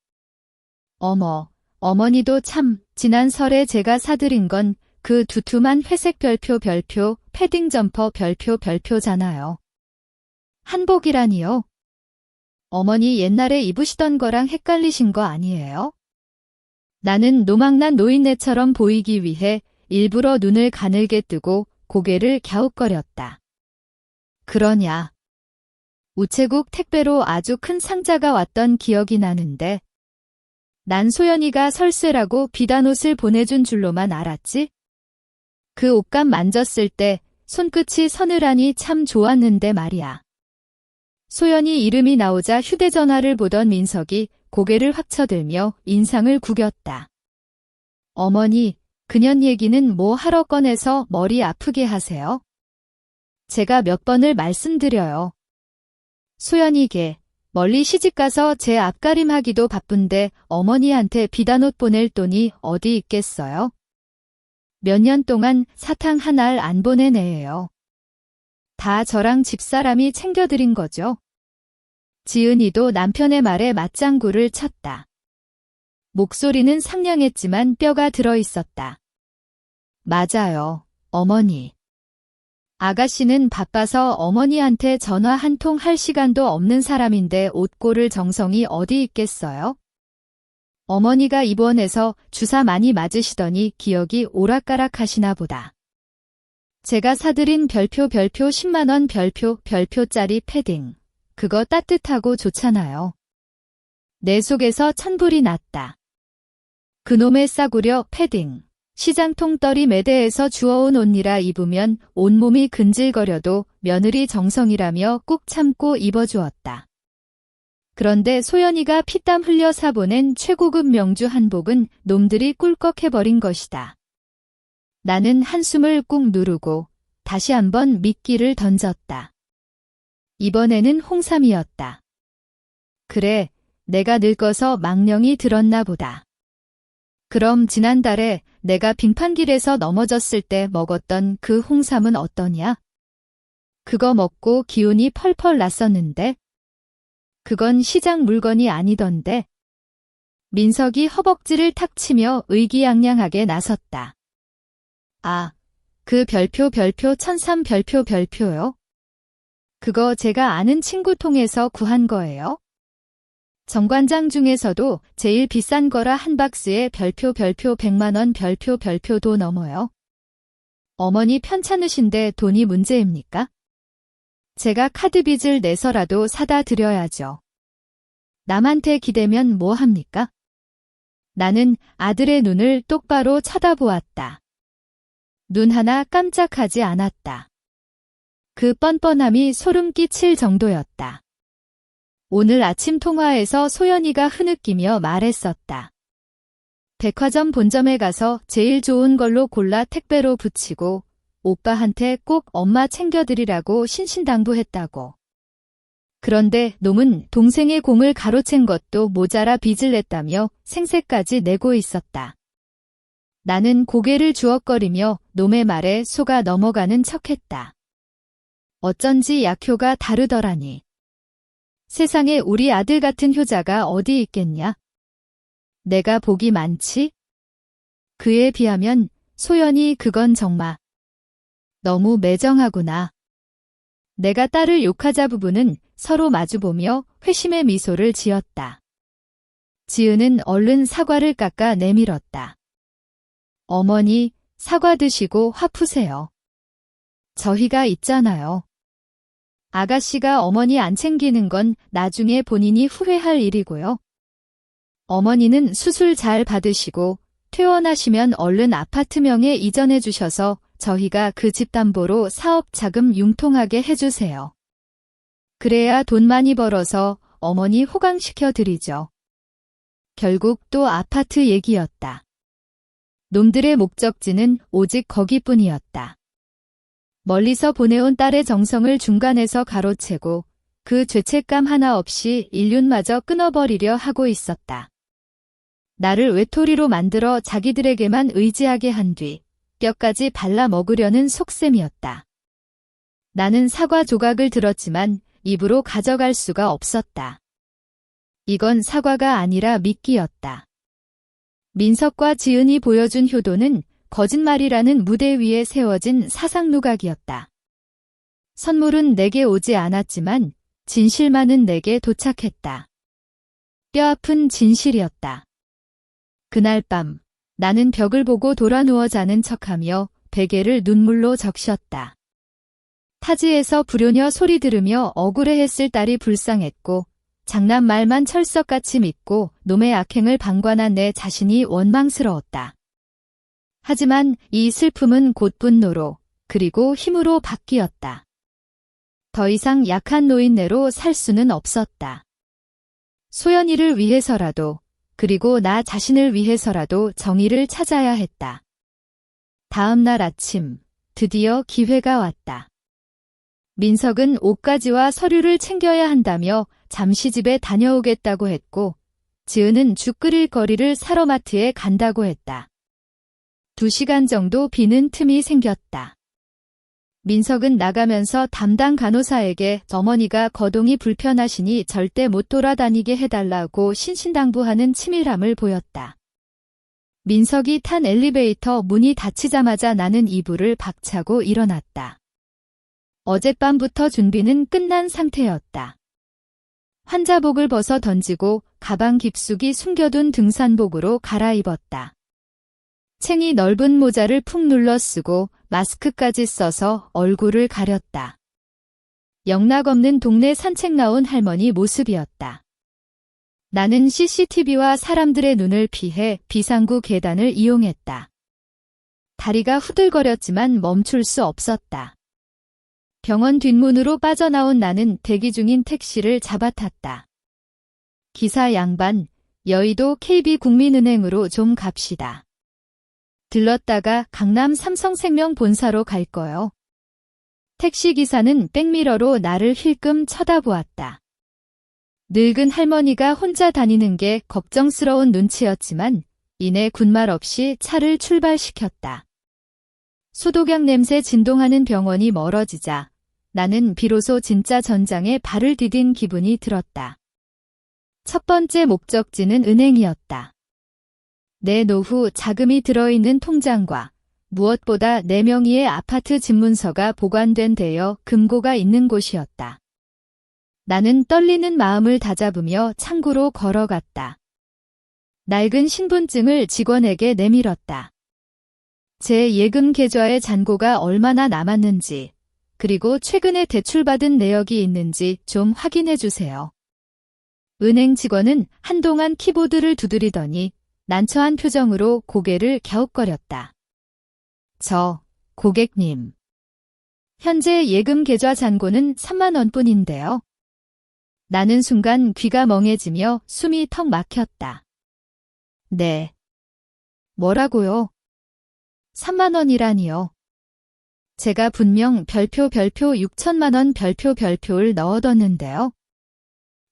어머, 어머니도 참, 지난 설에 제가 사드린 건 그 두툼한 회색 별표 패딩 점퍼 별표잖아요. 한복이라니요? 어머니 옛날에 입으시던 거랑 헷갈리신 거 아니에요? 나는 노망난 노인네처럼 보이기 위해 일부러 눈을 가늘게 뜨고 고개를 갸웃거렸다. 그러냐. 우체국 택배로 아주 큰 상자가 왔던 기억이 나는데 난 소연이가 설세라고 비단 옷을 보내준 줄로만 알았지? 그 옷감 만졌을 때 손끝이 서늘하니 참 좋았는데 말이야. 소연이 이름이 나오자 휴대전화를 보던 민석이 고개를 확 쳐들며 인상을 구겼다. 어머니, 그년 얘기는 뭐 하러 꺼내서 머리 아프게 하세요? 제가 몇 번을 말씀드려요. 소연이게 멀리 시집가서 제 앞가림하기도 바쁜데 어머니한테 비단옷 보낼 돈이 어디 있겠어요? 몇 년 동안 사탕 한 알 안 보낸 애예요. 다 저랑 집사람이 챙겨드린 거죠. 지은이도 남편의 말에 맞장구를 쳤다. 목소리는 상냥했지만 뼈가 들어있었다. 맞아요, 어머니. 아가씨는 바빠서 어머니한테 전화 한 통 할 시간도 없는 사람인데 옷 고를 정성이 어디 있겠어요? 어머니가 입원해서 주사 많이 맞으시더니 기억이 오락가락하시나 보다. 제가 사드린 별표 10만원 별표짜리 패딩. 그거 따뜻하고 좋잖아요. 내 속에서 천불이 났다. 그놈의 싸구려 패딩. 시장통떨이 매대에서 주워온 옷이라 입으면 온몸이 근질거려도 며느리 정성이라며 꾹 참고 입어주었다. 그런데 소연이가 피땀 흘려 사보낸 최고급 명주 한복은 놈들이 꿀꺽해버린 것이다. 나는 한숨을 꾹 누르고 다시 한번 미끼를 던졌다. 이번에는 홍삼이었다. 그래, 내가 늙어서 망령이 들었나 보다. 그럼 지난달에 내가 빙판길에서 넘어졌을 때 먹었던 그 홍삼은 어떠냐? 그거 먹고 기운이 펄펄 났었는데? 그건 시장 물건이 아니던데. 민석이 허벅지를 탁 치며 의기양양하게 나섰다. 아, 그 별표 천삼 별표요? 그거 제가 아는 친구 통해서 구한 거예요? 정관장 중에서도 제일 비싼 거라 한 박스에 별표 100만원 별표도 넘어요. 어머니 편찮으신데 돈이 문제입니까? 제가 카드빚을 내서라도 사다 드려야죠. 남한테 기대면 뭐 합니까? 나는 아들의 눈을 똑바로 쳐다보았다. 눈 하나 깜짝하지 않았다. 그 뻔뻔함이 소름 끼칠 정도였다. 오늘 아침 통화에서 소연이가 흐느끼며 말했었다. 백화점 본점에 가서 제일 좋은 걸로 골라 택배로 붙이고 오빠한테 꼭 엄마 챙겨드리라고 신신당부했다고. 그런데 놈은 동생의 공을 가로챈 것도 모자라 빚을 냈다며 생색까지 내고 있었다. 나는 고개를 주걱거리며 놈의 말에 속아 넘어가는 척했다. 어쩐지 약효가 다르더라니. 세상에 우리 아들 같은 효자가 어디 있겠냐? 내가 복이 많지? 그에 비하면 소연이 그건 정말 너무 매정하구나. 내가 딸을 욕하자 부부는 서로 마주보며 회심의 미소를 지었다. 지은은 얼른 사과를 깎아 내밀었다. 어머니, 사과 드시고 화 푸세요. 저희가 있잖아요. 아가씨가 어머니 안 챙기는 건 나중에 본인이 후회할 일이고요. 어머니는 수술 잘 받으시고 퇴원하시면 얼른 아파트명에 이전해 주셔서 저희가 그 집 담보로 사업 자금 융통하게 해주세요. 그래야 돈 많이 벌어서 어머니 호강시켜 드리죠. 결국 또 아파트 얘기였다. 놈들의 목적지는 오직 거기뿐이었다. 멀리서 보내온 딸의 정성을 중간에서 가로채고 그 죄책감 하나 없이 인륜마저 끊어버리려 하고 있었다. 나를 외톨이로 만들어 자기들에게만 의지하게 한 뒤 뼈까지 발라 먹으려는 속셈이었다. 나는 사과 조각을 들었지만 입으로 가져갈 수가 없었다. 이건 사과가 아니라 미끼였다. 민석과 지은이 보여준 효도는 거짓말이라는 무대 위에 세워진 사상누각이었다. 선물은 내게 오지 않았지만 진실만은 내게 도착했다. 뼈아픈 진실이었다. 그날 밤 나는 벽을 보고 돌아 누워 자는 척하며 베개를 눈물로 적셨다. 타지에서 불효녀 소리 들으며 억울해했을 딸이 불쌍했고 장난 말만 철석같이 믿고 놈의 악행을 방관한 내 자신이 원망스러웠다. 하지만 이 슬픔은 곧 분노로 그리고 힘으로 바뀌었다. 더 이상 약한 노인네로 살 수는 없었다. 소연이를 위해서라도 그리고 나 자신을 위해서라도 정의를 찾아야 했다. 다음 날 아침 드디어 기회가 왔다. 민석은 옷가지와 서류를 챙겨야 한다며 잠시 집에 다녀오겠다고 했고 지은은 죽 끓일 거리를 사러 마트에 간다고 했다. 2시간 정도 비는 틈이 생겼다. 민석은 나가면서 담당 간호사에게 어머니가 거동이 불편하시니 절대 못 돌아다니게 해달라고 신신당부하는 치밀함을 보였다. 민석이 탄 엘리베이터 문이 닫히자마자 나는 이불을 박차고 일어났다. 어젯밤부터 준비는 끝난 상태였다. 환자복을 벗어 던지고 가방 깊숙이 숨겨둔 등산복으로 갈아입었다. 챙이 넓은 모자를 푹 눌러 쓰고 마스크까지 써서 얼굴을 가렸다. 영락 없는 동네 산책 나온 할머니 모습이었다. 나는 CCTV와 사람들의 눈을 피해 비상구 계단을 이용했다. 다리가 후들거렸지만 멈출 수 없었다. 병원 뒷문으로 빠져나온 나는 대기 중인 택시를 잡아탔다. 기사 양반, 여의도 KB국민은행으로 좀 갑시다. 들렀다가 강남 삼성생명 본사로 갈 거요. 택시기사는 백미러로 나를 힐끔 쳐다보았다. 늙은 할머니가 혼자 다니는 게 걱정스러운 눈치였지만 이내 군말 없이 차를 출발시켰다. 소독약 냄새 진동하는 병원이 멀어지자 나는 비로소 진짜 전장에 발을 디딘 기분이 들었다. 첫 번째 목적지는 은행이었다. 내 노후 자금이 들어있는 통장과 무엇보다 내 명의의 아파트 집문서가 보관된 데여 금고가 있는 곳이었다. 나는 떨리는 마음을 다잡으며 창구로 걸어갔다. 낡은 신분증을 직원에게 내밀었다. 제 예금 계좌의 잔고가 얼마나 남았는지 그리고 최근에 대출받은 내역이 있는지 좀 확인해 주세요. 은행 직원은 한동안 키보드를 두드리더니 난처한 표정으로 고개를 갸웃거렸다. 고객님. 현재 예금 계좌 잔고는 3만 원뿐인데요. 나는 순간 귀가 멍해지며 숨이 턱 막혔다. 네. 뭐라고요? 3만 원이라니요. 제가 분명 별표 6천만 원 별표를 넣어뒀는데요.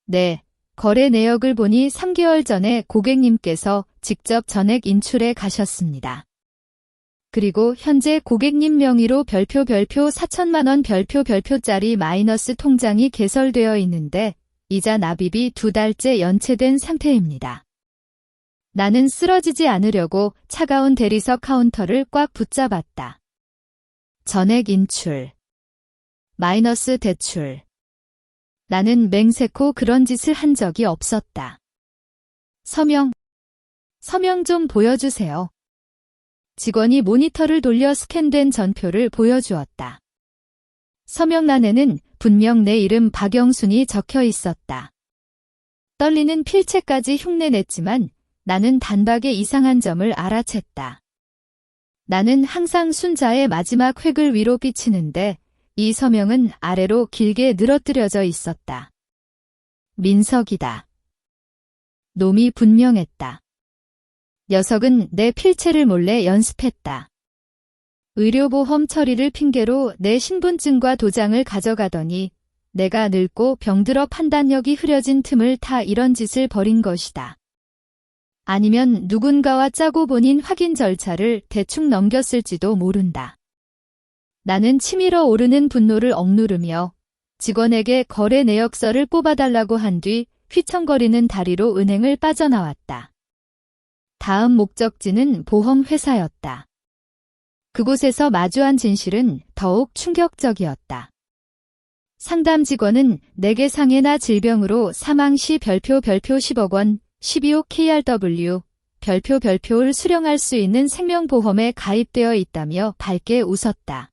네. 거래 내역을 보니 3개월 전에 고객님께서 직접 전액 인출해 가셨습니다. 그리고 현재 고객님 명의로 별표 4천만 원 별표짜리 마이너스 통장이 개설되어 있는데 이자 납입이 2달째 연체된 상태입니다. 나는 쓰러지지 않으려고 차가운 대리석 카운터를 꽉 붙잡았다. 전액 인출, 마이너스 대출. 나는 맹세코 그런 짓을 한 적이 없었다. 서명 좀 보여주세요. 직원이 모니터를 돌려 스캔된 전표를 보여주었다. 서명란에는 분명 내 이름 박영순이 적혀 있었다. 떨리는 필체까지 흉내냈지만 나는 단박에 이상한 점을 알아챘다. 나는 항상 순자의 마지막 획을 위로 삐치는데 이 서명은 아래로 길게 늘어뜨려져 있었다. 민석이다. 놈이 분명했다. 녀석은 내 필체를 몰래 연습했다. 의료보험 처리를 핑계로 내 신분증과 도장을 가져가더니 내가 늙고 병들어 판단력이 흐려진 틈을 타 이런 짓을 벌인 것이다. 아니면 누군가와 짜고 본인 확인 절차를 대충 넘겼을지도 모른다. 나는 치밀어 오르는 분노를 억누르며 직원에게 거래 내역서를 뽑아달라고 한 뒤 휘청거리는 다리로 은행을 빠져나왔다. 다음 목적지는 보험회사였다. 그곳에서 마주한 진실은 더욱 충격적이었다. 상담 직원은 내게 상해나 질병으로 사망 시 별표 10억 원, 12호 KRW, 별표를 수령할 수 있는 생명보험에 가입되어 있다며 밝게 웃었다.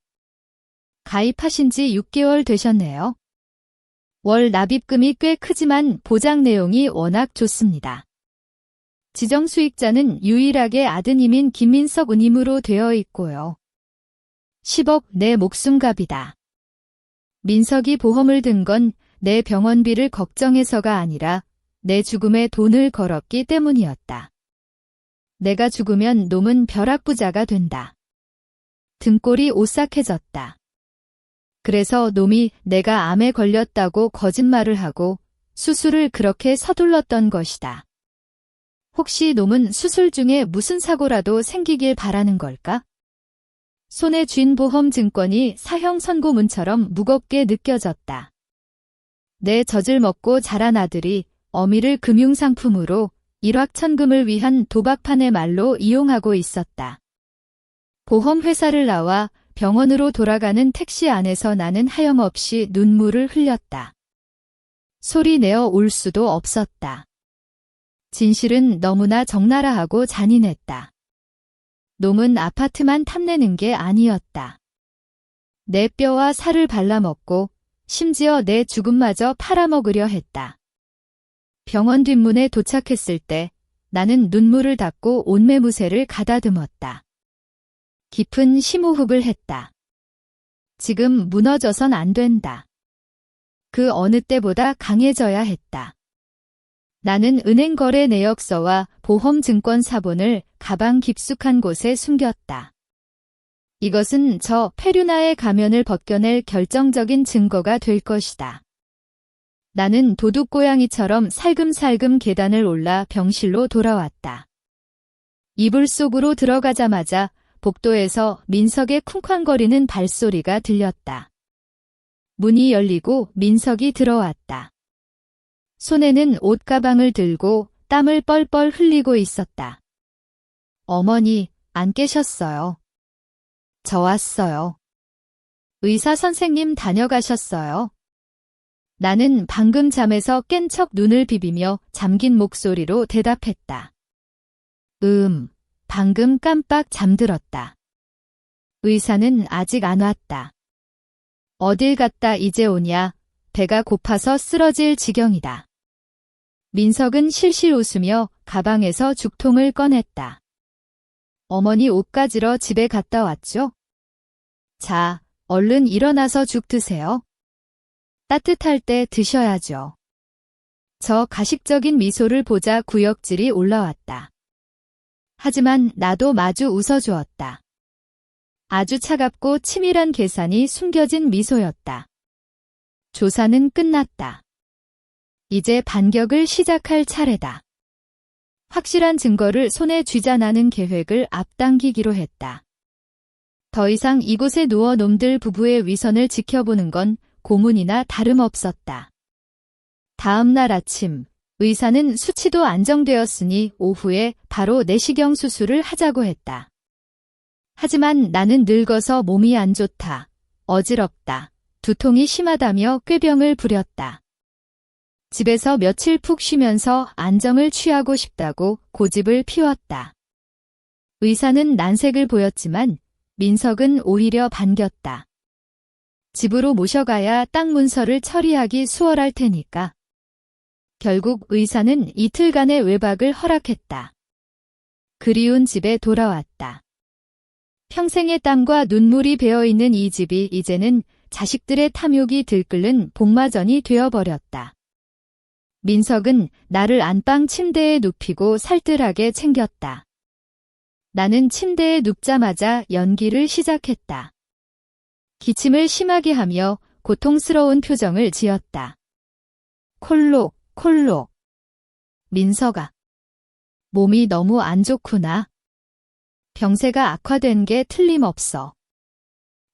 가입하신 지 6개월 되셨네요. 월 납입금이 꽤 크지만 보장 내용이 워낙 좋습니다. 지정 수익자는 유일하게 아드님인 김민석 은임으로 되어 있고요. 10억 내 목숨값이다. 민석이 보험을 든 건 내 병원비를 걱정해서가 아니라 내 죽음에 돈을 걸었기 때문이었다. 내가 죽으면 놈은 벼락부자가 된다. 등골이 오싹해졌다. 그래서 놈이 내가 암에 걸렸다고 거짓말을 하고 수술을 그렇게 서둘렀던 것이다. 혹시 놈은 수술 중에 무슨 사고라도 생기길 바라는 걸까? 손에 쥔 보험증권이 사형 선고문처럼 무겁게 느껴졌다. 내 젖을 먹고 자란 아들이 어미를 금융상품으로 일확천금을 위한 도박판의 말로 이용하고 있었다. 보험회사를 나와 병원으로 돌아가는 택시 안에서 나는 하염없이 눈물을 흘렸다. 소리 내어 울 수도 없었다. 진실은 너무나 적나라하고 잔인했다. 놈은 아파트만 탐내는 게 아니었다. 내 뼈와 살을 발라먹고 심지어 내 죽음마저 팔아먹으려 했다. 병원 뒷문에 도착했을 때 나는 눈물을 닦고 옷매무새를 가다듬었다. 깊은 심호흡을 했다. 지금 무너져선 안 된다. 그 어느 때보다 강해져야 했다. 나는 은행 거래 내역서와 보험증권 사본을 가방 깊숙한 곳에 숨겼다. 이것은 저 페류나의 가면을 벗겨낼 결정적인 증거가 될 것이다. 나는 도둑고양이처럼 살금살금 계단을 올라 병실로 돌아왔다. 이불 속으로 들어가자마자 복도에서 민석의 쿵쾅거리는 발소리가 들렸다. 문이 열리고 민석이 들어왔다. 손에는 옷가방을 들고 땀을 뻘뻘 흘리고 있었다. 어머니, 안 깨셨어요. 저 왔어요. 의사 선생님 다녀가셨어요. 나는 방금 잠에서 깬 척 눈을 비비며 잠긴 목소리로 대답했다. 방금 깜빡 잠들었다. 의사는 아직 안 왔다. 어딜 갔다 이제 오냐? 배가 고파서 쓰러질 지경이다. 민석은 실실 웃으며 가방에서 죽통을 꺼냈다. 어머니 옷 가지러 집에 갔다 왔죠? 자, 얼른 일어나서 죽 드세요. 따뜻할 때 드셔야죠. 저 가식적인 미소를 보자 구역질이 올라왔다. 하지만 나도 마주 웃어주었다. 아주 차갑고 치밀한 계산이 숨겨진 미소였다. 조사는 끝났다. 이제 반격을 시작할 차례다. 확실한 증거를 손에 쥐자 나는 계획을 앞당기기로 했다. 더 이상 이곳에 누워 놈들 부부의 위선을 지켜보는 건 고문이나 다름없었다. 다음 날 아침, 의사는 수치도 안정되었으니 오후에 바로 내시경 수술을 하자고 했다. 하지만 나는 늙어서 몸이 안 좋다, 어지럽다, 두통이 심하다며 꾀병을 부렸다. 집에서 며칠 푹 쉬면서 안정을 취하고 싶다고 고집을 피웠다. 의사는 난색을 보였지만 민석은 오히려 반겼다. 집으로 모셔가야 땅 문서를 처리하기 수월할 테니까. 결국 의사는 이틀간의 외박을 허락했다. 그리운 집에 돌아왔다. 평생의 땀과 눈물이 배어있는 이 집이 이제는 자식들의 탐욕이 들끓는 복마전이 되어버렸다. 민석은 나를 안방 침대에 눕히고 살뜰하게 챙겼다. 나는 침대에 눕자마자 연기를 시작했다. 기침을 심하게 하며 고통스러운 표정을 지었다. 콜록, 콜록. 민석아. 몸이 너무 안 좋구나. 병세가 악화된 게 틀림없어.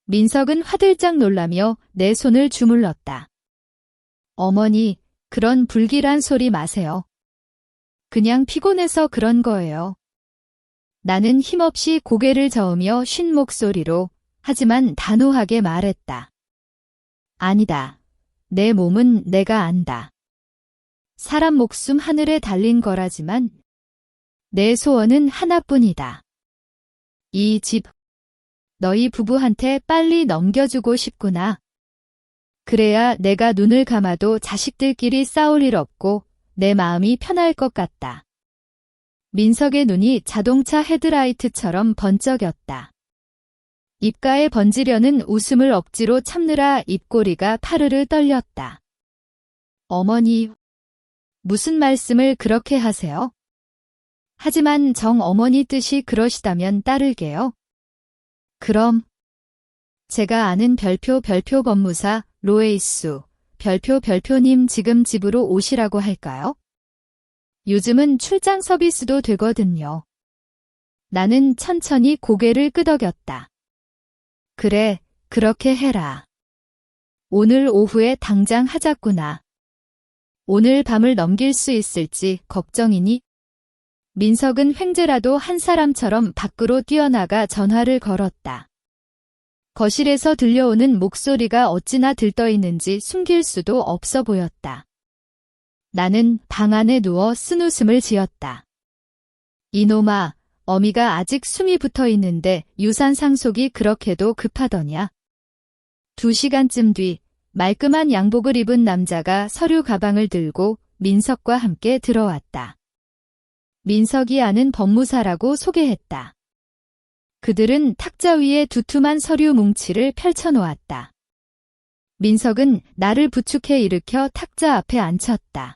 민석은 화들짝 놀라며 내 손을 주물렀다. 어머니, 그런 불길한 소리 마세요. 그냥 피곤해서 그런 거예요. 나는 힘없이 고개를 저으며 쉰 목소리로 하지만 단호하게 말했다. 아니다. 내 몸은 내가 안다. 사람 목숨 하늘에 달린 거라지만 내 소원은 하나뿐이다. 이 집, 너희 부부한테 빨리 넘겨주고 싶구나. 그래야 내가 눈을 감아도 자식들끼리 싸울 일 없고 내 마음이 편할 것 같다. 민석의 눈이 자동차 헤드라이트처럼 번쩍였다. 입가에 번지려는 웃음을 억지로 참느라 입꼬리가 파르르 떨렸다. 어머니, 무슨 말씀을 그렇게 하세요? 하지만 정 어머니 뜻이 그러시다면 따를게요. 그럼 제가 아는 별표 법무사 로에이수 별표님 지금 집으로 오시라고 할까요? 요즘은 출장 서비스도 되거든요. 나는 천천히 고개를 끄덕였다. 그래, 그렇게 해라. 오늘 오후에 당장 하자꾸나. 오늘 밤을 넘길 수 있을지 걱정이니? 민석은 횡재라도 한 사람처럼 밖으로 뛰어나가 전화를 걸었다. 거실에서 들려오는 목소리가 어찌나 들떠있는지 숨길 수도 없어 보였다. 나는 방 안에 누워 쓴웃음을 지었다. 이놈아, 어미가 아직 숨이 붙어있는데 유산 상속이 그렇게도 급하더냐. 2시간쯤 뒤 말끔한 양복을 입은 남자가 서류 가방을 들고 민석과 함께 들어왔다. 민석이 아는 법무사라고 소개했다. 그들은 탁자 위에 두툼한 서류 뭉치를 펼쳐놓았다. 민석은 나를 부축해 일으켜 탁자 앞에 앉혔다.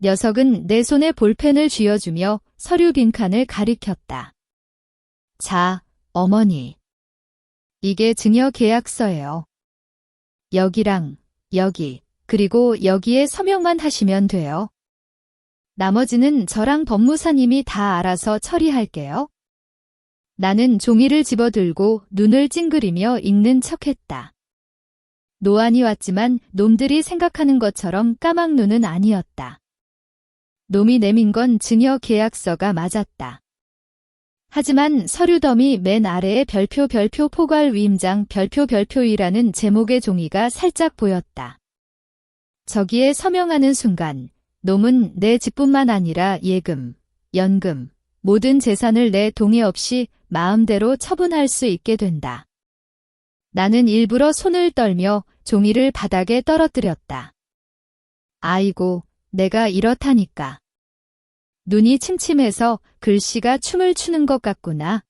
녀석은 내 손에 볼펜을 쥐어주며 서류 빈칸을 가리켰다. 자, 어머니. 이게 증여 계약서예요. 여기랑 여기, 그리고 여기에 서명만 하시면 돼요. 나머지는 저랑 법무사님이 다 알아서 처리할게요. 나는 종이를 집어들고 눈을 찡그리며 읽는 척했다. 노안이 왔지만 놈들이 생각하는 것처럼 까막 눈은 아니었다. 놈이 내민 건 증여 계약서가 맞았다. 하지만 서류 더미 맨 아래에 별표 포괄 위임장 별표이라는 제목의 종이가 살짝 보였다. 저기에 서명하는 순간 놈은 내 집뿐만 아니라 예금, 연금, 모든 재산을 내 동의 없이 마음대로 처분할 수 있게 된다. 나는 일부러 손을 떨며 종이를 바닥에 떨어뜨렸다. 아이고, 내가 이렇다니까. 눈이 침침해서 글씨가 춤을 추는 것 같구나.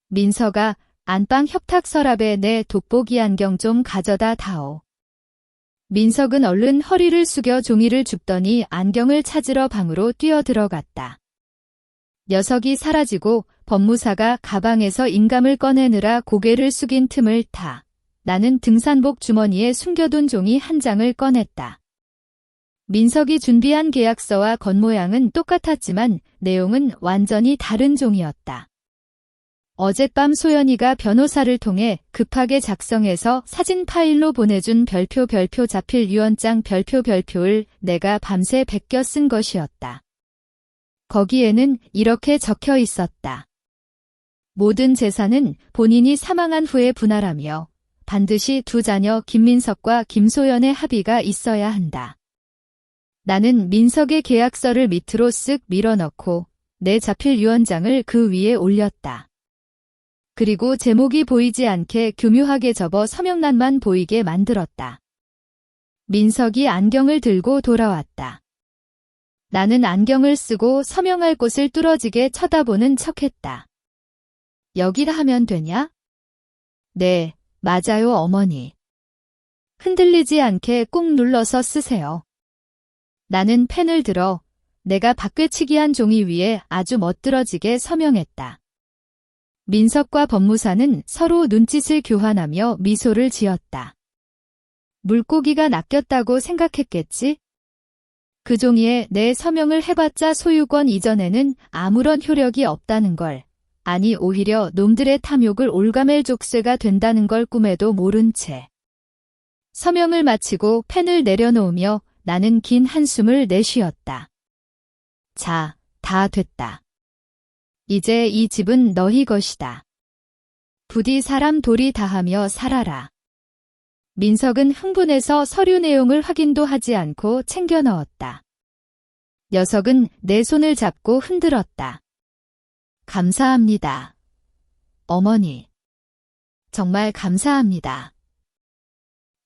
민서가 안방 협탁 서랍에 내 돋보기 안경 좀 가져다 다오. 민석은 얼른 허리를 숙여 종이를 줍더니 안경을 찾으러 방으로 뛰어들어갔다. 녀석이 사라지고 법무사가 가방에서 인감을 꺼내느라 고개를 숙인 틈을 타 나는 등산복 주머니에 숨겨둔 종이 한 장을 꺼냈다. 민석이 준비한 계약서와 겉모양은 똑같았지만 내용은 완전히 다른 종이었다. 어젯밤 소연이가 변호사를 통해 급하게 작성해서 사진 파일로 보내준 별표 자필 유언장 별표를 내가 밤새 베껴 쓴 것이었다. 거기에는 이렇게 적혀 있었다. 모든 재산은 본인이 사망한 후에 분할하며 반드시 두 자녀 김민석과 김소연의 합의가 있어야 한다. 나는 민석의 계약서를 밑으로 쓱 밀어넣고 내 자필 유언장을 그 위에 올렸다. 그리고 제목이 보이지 않게 교묘하게 접어 서명란만 보이게 만들었다. 민석이 안경을 들고 돌아왔다. 나는 안경을 쓰고 서명할 곳을 뚫어지게 쳐다보는 척했다. 여기다 하면 되냐? 네, 맞아요, 어머니. 흔들리지 않게 꾹 눌러서 쓰세요. 나는 펜을 들어 내가 바꿰치기한 종이 위에 아주 멋들어지게 서명했다. 민석과 법무사는 서로 눈짓을 교환하며 미소를 지었다. 물고기가 낚였다고 생각했겠지? 그 종이에 내 서명을 해봤자 소유권 이전에는 아무런 효력이 없다는 걸, 아니 오히려 놈들의 탐욕을 올가맬 족쇄가 된다는 걸 꿈에도 모른 채. 서명을 마치고 펜을 내려놓으며 나는 긴 한숨을 내쉬었다. 자, 다 됐다. 이제 이 집은 너희 것이다. 부디 사람 도리 다하며 살아라. 민석은 흥분해서 서류 내용을 확인도 하지 않고 챙겨 넣었다. 녀석은 내 손을 잡고 흔들었다. 감사합니다. 어머니. 정말 감사합니다.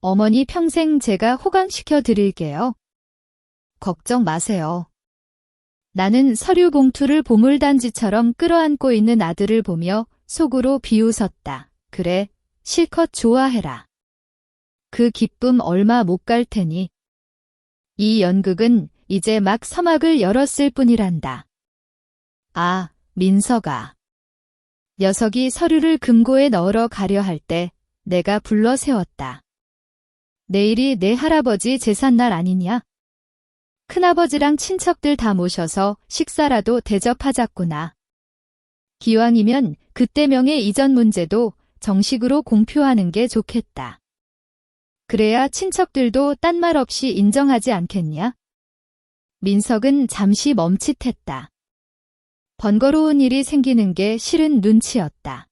어머니 평생 제가 호강시켜 드릴게요. 걱정 마세요. 나는 서류 봉투를 보물단지처럼 끌어안고 있는 아들을 보며 속으로 비웃었다. 그래, 실컷 좋아해라. 그 기쁨 얼마 못 갈 테니. 이 연극은 이제 막 서막을 열었을 뿐이란다. 아, 민석아. 녀석이 서류를 금고에 넣으러 가려 할 때 내가 불러 세웠다. 내일이 내 할아버지 제삿날 아니냐? 큰아버지랑 친척들 다 모셔서 식사라도 대접하자꾸나. 기왕이면 그때 명예 이전 문제도 정식으로 공표하는 게 좋겠다. 그래야 친척들도 딴 말 없이 인정하지 않겠냐? 민석은 잠시 멈칫했다. 번거로운 일이 생기는 게 싫은 눈치였다.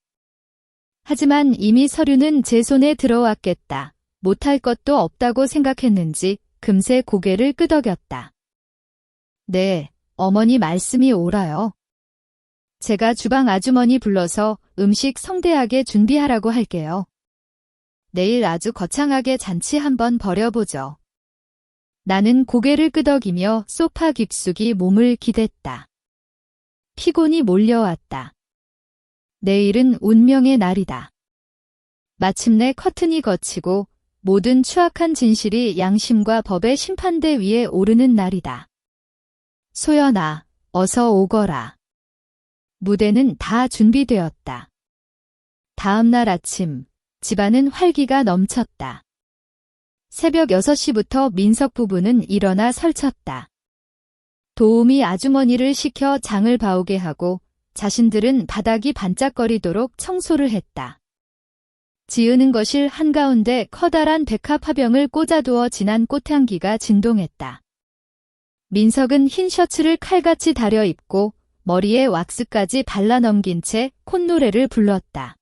하지만 이미 서류는 제 손에 들어왔겠다. 못할 것도 없다고 생각했는지 금세 고개를 끄덕였다. 네, 어머니 말씀이 옳아요. 제가 주방 아주머니 불러서 음식 성대하게 준비하라고 할게요. 내일 아주 거창하게 잔치 한번 벌여보죠. 나는 고개를 끄덕이며 소파 깊숙이 몸을 기댔다. 피곤이 몰려왔다. 내일은 운명의 날이다. 마침내 커튼이 걷히고 모든 추악한 진실이 양심과 법의 심판대 위에 오르는 날이다. 소연아, 어서 오거라. 무대는 다 준비되었다. 다음 날 아침, 집안은 활기가 넘쳤다. 새벽 6시부터 민석 부부는 일어나 설쳤다. 도우미 아주머니를 시켜 장을 봐오게 하고 자신들은 바닥이 반짝거리도록 청소를 했다. 지으는 거실 한가운데 커다란 백합 화병을 꽂아두어 진한 꽃향기가 진동했다. 민석은 흰 셔츠를 칼같이 다려 입고 머리에 왁스까지 발라 넘긴 채 콧노래를 불렀다.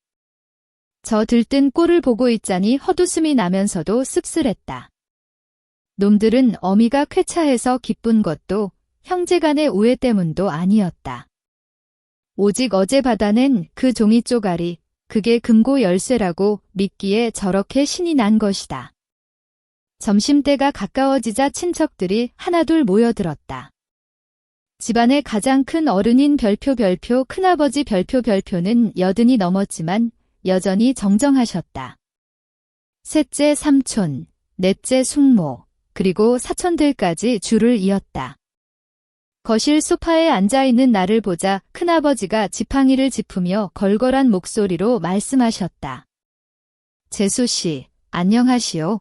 저 들뜬 꼴을 보고 있자니 헛웃음이 나면서도 씁쓸했다. 놈들은 어미가 쾌차해서 기쁜 것도 형제간의 우애 때문도 아니었다. 오직 어제 받아낸 그 종이 쪼가리, 그게 금고 열쇠라고 믿기에 저렇게 신이 난 것이다. 점심때가 가까워지자 친척들이 하나둘 모여들었다. 집안의 가장 큰 어른인 별표 큰아버지 별표는 80이 넘었지만 여전히 정정하셨다. 셋째 삼촌, 넷째 숙모, 그리고 사촌들까지 줄을 이었다. 거실 소파에 앉아있는 나를 보자 큰아버지가 지팡이를 짚으며 걸걸한 목소리로 말씀하셨다. 재수씨, 안녕하시오.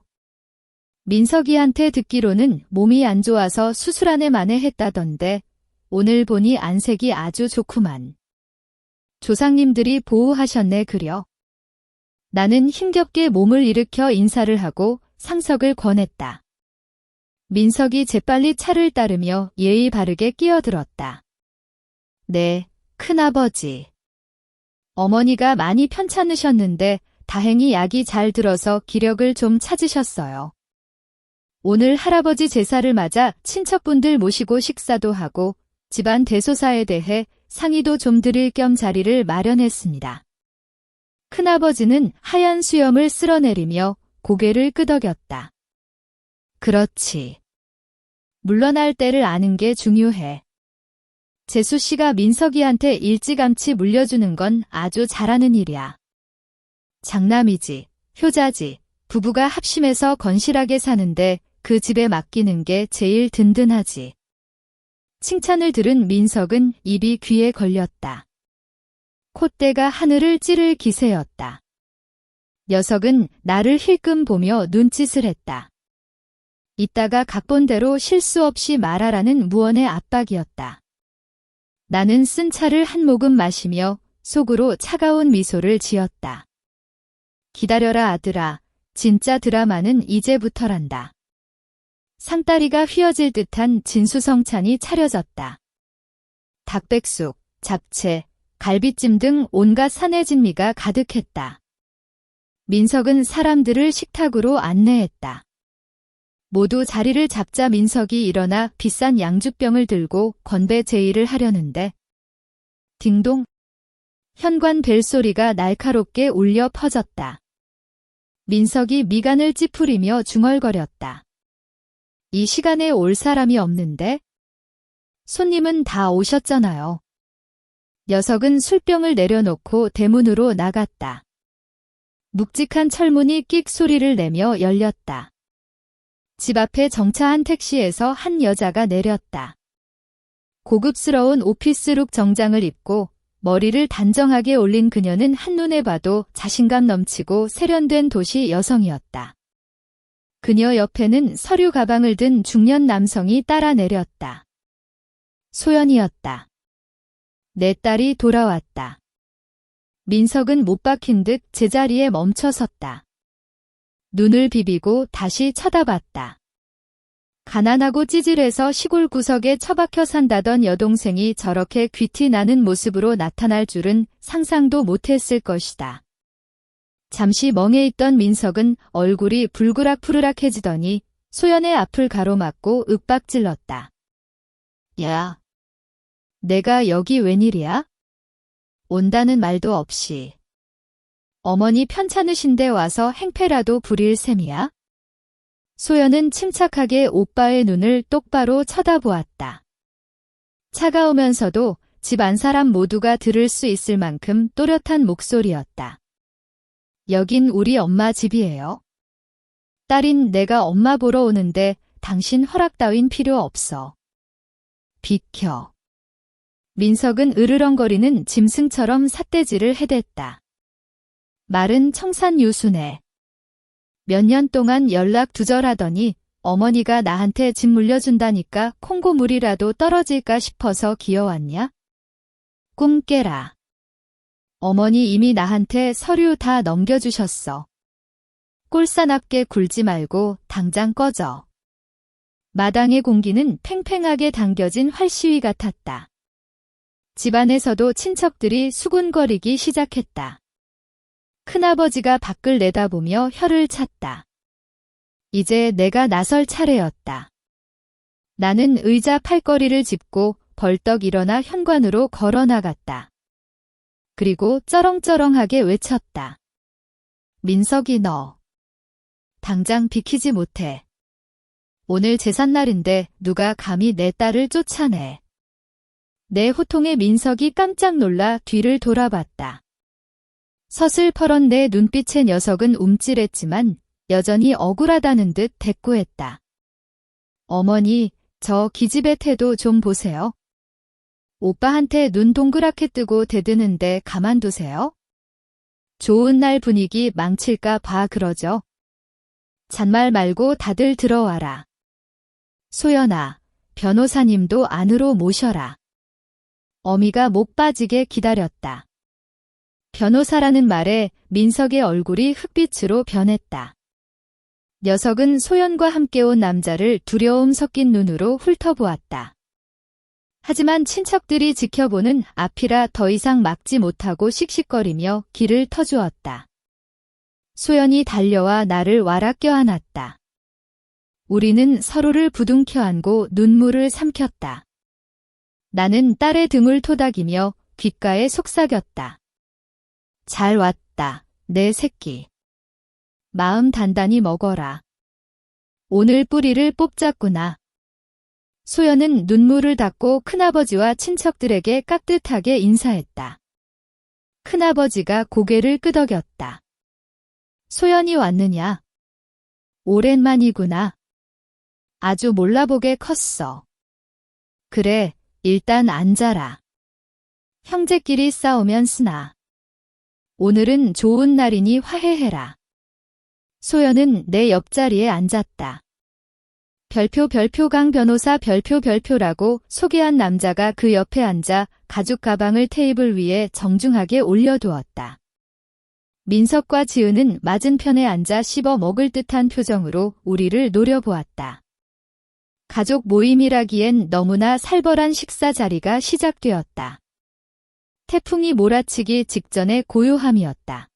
민석이한테 듣기로는 몸이 안 좋아서 수술 안에 만회했다던데 오늘 보니 안색이 아주 좋구만. 조상님들이 보호하셨네 그려. 나는 힘겹게 몸을 일으켜 인사를 하고 상석을 권했다. 민석이 재빨리 차를 따르며 예의 바르게 끼어들었다. 네, 큰아버지. 어머니가 많이 편찮으셨는데 다행히 약이 잘 들어서 기력을 좀 찾으셨어요. 오늘 할아버지 제사를 맞아 친척분들 모시고 식사도 하고 집안 대소사에 대해 상의도 좀 드릴 겸 자리를 마련했습니다. 큰아버지는 하얀 수염을 쓸어내리며 고개를 끄덕였다. 그렇지. 물러날 때를 아는 게 중요해. 재수 씨가 민석이한테 일찌감치 물려주는 건 아주 잘하는 일이야. 장남이지, 효자지, 부부가 합심해서 건실하게 사는데 그 집에 맡기는 게 제일 든든하지. 칭찬을 들은 민석은 입이 귀에 걸렸다. 콧대가 하늘을 찌를 기세였다. 녀석은 나를 힐끔 보며 눈짓을 했다. 이따가 각본대로 실수 없이 말하라는 무언의 압박이었다. 나는 쓴 차를 한 모금 마시며 속으로 차가운 미소를 지었다. 기다려라 아들아, 진짜 드라마는 이제부터란다. 상다리가 휘어질 듯한 진수성찬이 차려졌다. 닭백숙, 잡채, 갈비찜 등 온갖 산의 진미가 가득했다. 민석은 사람들을 식탁으로 안내했다. 모두 자리를 잡자 민석이 일어나 비싼 양주병을 들고 건배 제의를 하려는데 딩동 현관 벨소리가 날카롭게 울려 퍼졌다. 민석이 미간을 찌푸리며 중얼거렸다. 이 시간에 올 사람이 없는데? 손님은 다 오셨잖아요. 녀석은 술병을 내려놓고 대문으로 나갔다. 묵직한 철문이 끽 소리를 내며 열렸다. 집 앞에 정차한 택시에서 한 여자가 내렸다. 고급스러운 오피스룩 정장을 입고 머리를 단정하게 올린 그녀는 한눈에 봐도 자신감 넘치고 세련된 도시 여성이었다. 그녀 옆에는 서류 가방을 든 중년 남성이 따라 내렸다. 소연이었다. 내 딸이 돌아왔다. 민석은 못 박힌 듯 제자리에 멈춰 섰다. 눈을 비비고 다시 쳐다봤다. 가난하고 찌질해서 시골 구석에 처박혀 산다던 여동생이 저렇게 귀티 나는 모습으로 나타날 줄은 상상도 못했을 것이다. 잠시 멍해 있던 민석은 얼굴이 불그락푸르락해지더니 소연의 앞을 가로막고 윽박질렀다. 야, 내가 여기 웬일이야? 온다는 말도 없이. 어머니 편찮으신데 와서 행패라도 부릴 셈이야? 소연은 침착하게 오빠의 눈을 똑바로 쳐다보았다. 차가우면서도 집 안 사람 모두가 들을 수 있을 만큼 또렷한 목소리였다. 여긴 우리 엄마 집이에요. 딸인 내가 엄마 보러 오는데 당신 허락 따윈 필요 없어. 비켜. 민석은 으르렁거리는 짐승처럼 삿대질을 해댔다. 말은 청산유수네. 몇 년 동안 연락 두절하더니 어머니가 나한테 집 물려준다니까 콩고물이라도 떨어질까 싶어서 기어왔냐? 꿈 깨라. 어머니 이미 나한테 서류 다 넘겨주셨어. 꼴사납게 굴지 말고 당장 꺼져. 마당의 공기는 팽팽하게 당겨진 활시위 같았다. 집안에서도 친척들이 수군거리기 시작했다. 큰아버지가 밖을 내다보며 혀를 찼다. 이제 내가 나설 차례였다. 나는 의자 팔걸이를 짚고 벌떡 일어나 현관으로 걸어 나갔다. 그리고 쩌렁쩌렁하게 외쳤다. 민석이 너. 당장 비키지 못해. 오늘 제삿날인데 누가 감히 내 딸을 쫓아내. 내 호통에 민석이 깜짝 놀라 뒤를 돌아봤다. 서슬퍼런 내 눈빛의 녀석은 움찔했지만 여전히 억울하다는 듯 대꾸했다. 어머니, 저 기집애 태도 좀 보세요. 오빠한테 눈 동그랗게 뜨고 대드는데 가만두세요? 좋은 날 분위기 망칠까 봐 그러죠. 잔말 말고 다들 들어와라. 소연아, 변호사님도 안으로 모셔라. 어미가 목 빠지게 기다렸다. 변호사라는 말에 민석의 얼굴이 흑빛으로 변했다. 녀석은 소연과 함께 온 남자를 두려움 섞인 눈으로 훑어보았다. 하지만 친척들이 지켜보는 앞이라 더 이상 막지 못하고 씩씩거리며 길을 터주었다. 소연이 달려와 나를 와라 껴안았다. 우리는 서로를 부둥켜 안고 눈물을 삼켰다. 나는 딸의 등을 토닥이며 귓가에 속삭였다. 잘 왔다, 내 새끼. 마음 단단히 먹어라. 오늘 뿌리를 뽑자꾸나. 소연은 눈물을 닦고 큰아버지와 친척들에게 깍듯하게 인사했다. 큰아버지가 고개를 끄덕였다. 소연이 왔느냐? 오랜만이구나. 아주 몰라보게 컸어. 그래, 일단 앉아라. 형제끼리 싸우면 쓰나. 오늘은 좋은 날이니 화해해라. 소연은 내 옆자리에 앉았다. 별표 강 변호사 별표라고 소개한 남자가 그 옆에 앉아 가죽 가방을 테이블 위에 정중하게 올려두었다. 민석과 지은은 맞은편에 앉아 씹어 먹을 듯한 표정으로 우리를 노려보았다. 가족 모임이라기엔 너무나 살벌한 식사 자리가 시작되었다. 태풍이 몰아치기 직전의 고요함이었다.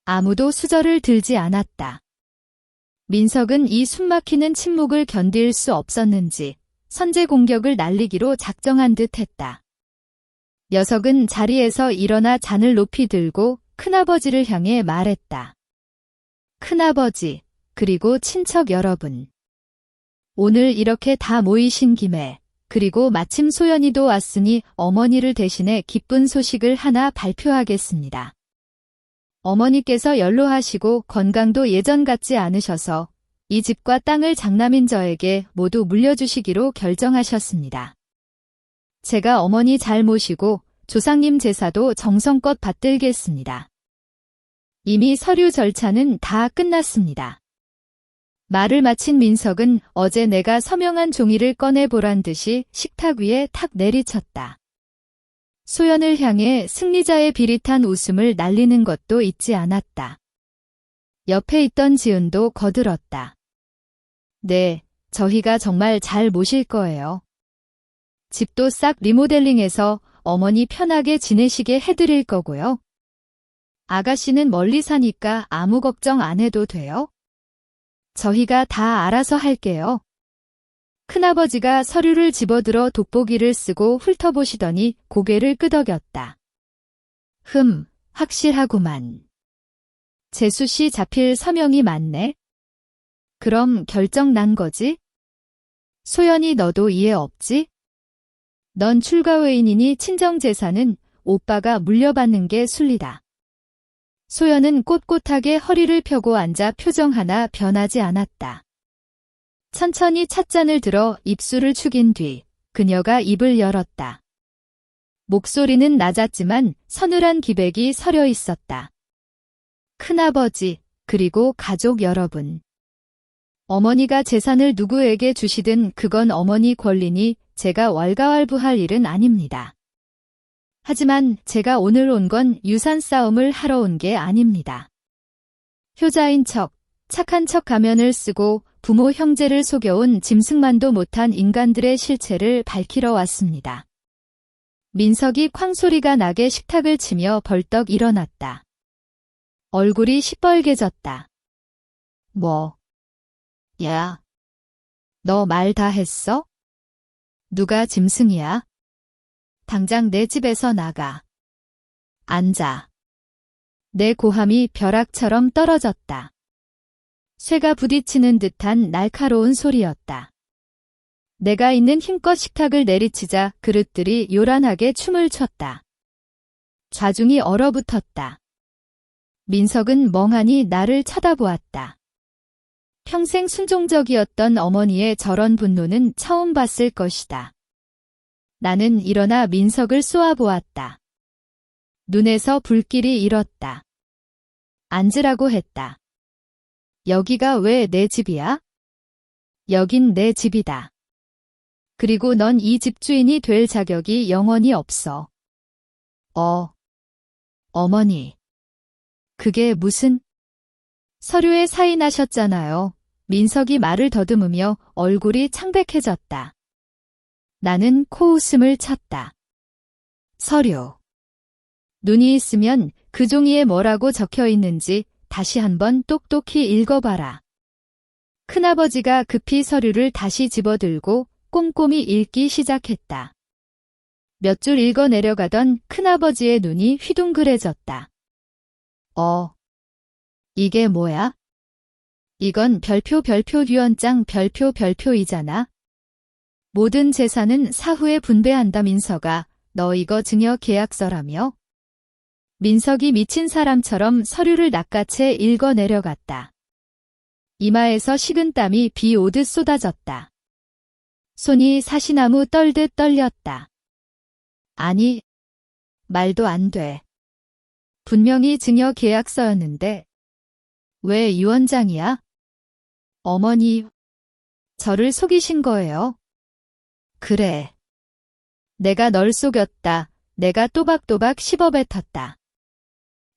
아무도 수저를 들지 않았다. 민석은 이 숨막히는 침묵을 견딜 수 없었는지 선제 공격을 날리기로 작정한 듯 했다. 녀석은 자리에서 일어나 잔을 높이 들고 큰아버지를 향해 말했다. 큰아버지, 그리고 친척 여러분. 오늘 이렇게 다 모이신 김에, 그리고 마침 소연이도 왔으니 어머니를 대신해 기쁜 소식을 하나 발표하겠습니다. 어머니께서 연로하시고 건강도 예전 같지 않으셔서 이 집과 땅을 장남인 저에게 모두 물려주시기로 결정하셨습니다. 제가 어머니 잘 모시고 조상님 제사도 정성껏 받들겠습니다. 이미 서류 절차는 다 끝났습니다. 말을 마친 민석은 어제 내가 서명한 종이를 꺼내보란 듯이 식탁 위에 탁 내리쳤다. 소연을 향해 승리자의 비릿한 웃음을 날리는 것도 잊지 않았다. 옆에 있던 지은도 거들었다. 네, 저희가 정말 잘 모실 거예요. 집도 싹 리모델링해서 어머니 편하게 지내시게 해드릴 거고요. 아가씨는 멀리 사니까 아무 걱정 안 해도 돼요. 저희가 다 알아서 할게요. 큰아버지가 서류를 집어들어 돋보기를 쓰고 훑어보시더니 고개를 끄덕였다. 확실하구만. 재수씨 잡힐 서명이 맞네. 그럼 결정 난 거지? 소연이 너도 이해 없지? 넌 출가외인이니 친정재산은 오빠가 물려받는 게 순리다. 소연은 꼿꼿하게 허리를 펴고 앉아 표정 하나 변하지 않았다. 천천히 찻잔을 들어 입술을 축인 뒤 그녀가 입을 열었다. 목소리는 낮았지만 서늘한 기백이 서려 있었다. 큰아버지, 그리고 가족 여러분. 어머니가 재산을 누구에게 주시든 그건 어머니 권리니 제가 왈가왈부할 일은 아닙니다. 하지만 제가 오늘 온 건 유산 싸움을 하러 온 게 아닙니다. 효자인 척, 착한 척 가면을 쓰고 부모 형제를 속여온 짐승만도 못한 인간들의 실체를 밝히러 왔습니다. 민석이 쾅소리가 나게 식탁을 치며 벌떡 일어났다. 얼굴이 시뻘개졌다. 뭐? 야, 너 말 다 했어? 누가 짐승이야? 당장 내 집에서 나가. 앉아. 내 고함이 벼락처럼 떨어졌다. 쇠가 부딪히는 듯한 날카로운 소리였다. 내가 있는 힘껏 식탁을 내리치자 그릇들이 요란하게 춤을 췄다. 좌중이 얼어붙었다. 민석은 멍하니 나를 쳐다보았다. 평생 순종적이었던 어머니의 저런 분노는 처음 봤을 것이다. 나는 일어나 민석을 쏘아보았다. 눈에서 불길이 일었다. 앉으라고 했다. 여기가 왜 내 집이야? 여긴 내 집이다. 그리고 넌 이 집주인이 될 자격이 영원히 없어. 어머니. 그게 무슨? 서류에 사인하셨잖아요. 민석이 말을 더듬으며 얼굴이 창백해졌다. 나는 코웃음을 쳤다. 서류. 눈이 있으면 그 종이에 뭐라고 적혀 있는지 다시 한번 똑똑히 읽어봐라. 큰아버지가 급히 서류를 다시 집어들고 꼼꼼히 읽기 시작했다. 몇 줄 읽어 내려가던 큰아버지의 눈이 휘둥그레졌다. 이게 뭐야? 이건 별표 유언장 별표이잖아. 모든 재산은 사후에 분배한다 민서가. 너 이거 증여 계약서라며? 민석이 미친 사람처럼 서류를 낚아채 읽어 내려갔다. 이마에서 식은땀이 비 오듯 쏟아졌다. 손이 사시나무 떨듯 떨렸다. 아니, 말도 안 돼. 분명히 증여 계약서였는데 왜 유언장이야? 어머니, 저를 속이신 거예요? 그래. 내가 널 속였다. 내가 또박또박 씹어뱉었다.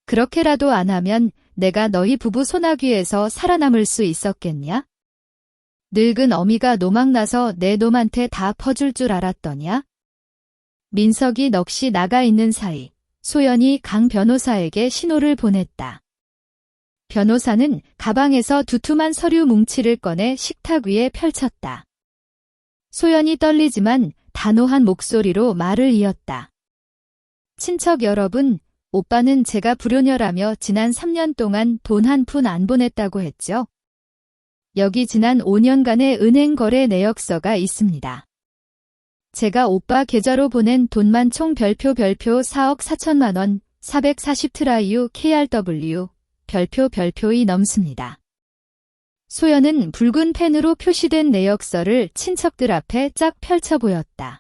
그렇게라도 안 하면 내가 너희 부부 소나귀에서 살아남을 수 있었겠냐? 늙은 어미가 노망나서 내 놈한테 다 퍼줄 줄 알았더냐? 민석이 넋이 나가 있는 사이 소연이 강 변호사에게 신호를 보냈다. 변호사는 가방에서 두툼한 서류 뭉치를 꺼내 식탁 위에 펼쳤다. 소연이 떨리지만 단호한 목소리로 말을 이었다. 친척 여러분, 오빠는 제가 불효녀라며 지난 3년 동안 돈 한 푼 안 보냈다고 했죠? 여기 지난 5년간의 은행 거래 내역서가 있습니다. 제가 오빠 계좌로 보낸 돈만 총 별표 4억 4천만 원, 440 트라이유 KRW, 별표이 넘습니다. 소연은 붉은 펜으로 표시된 내역서를 친척들 앞에 쫙 펼쳐 보였다.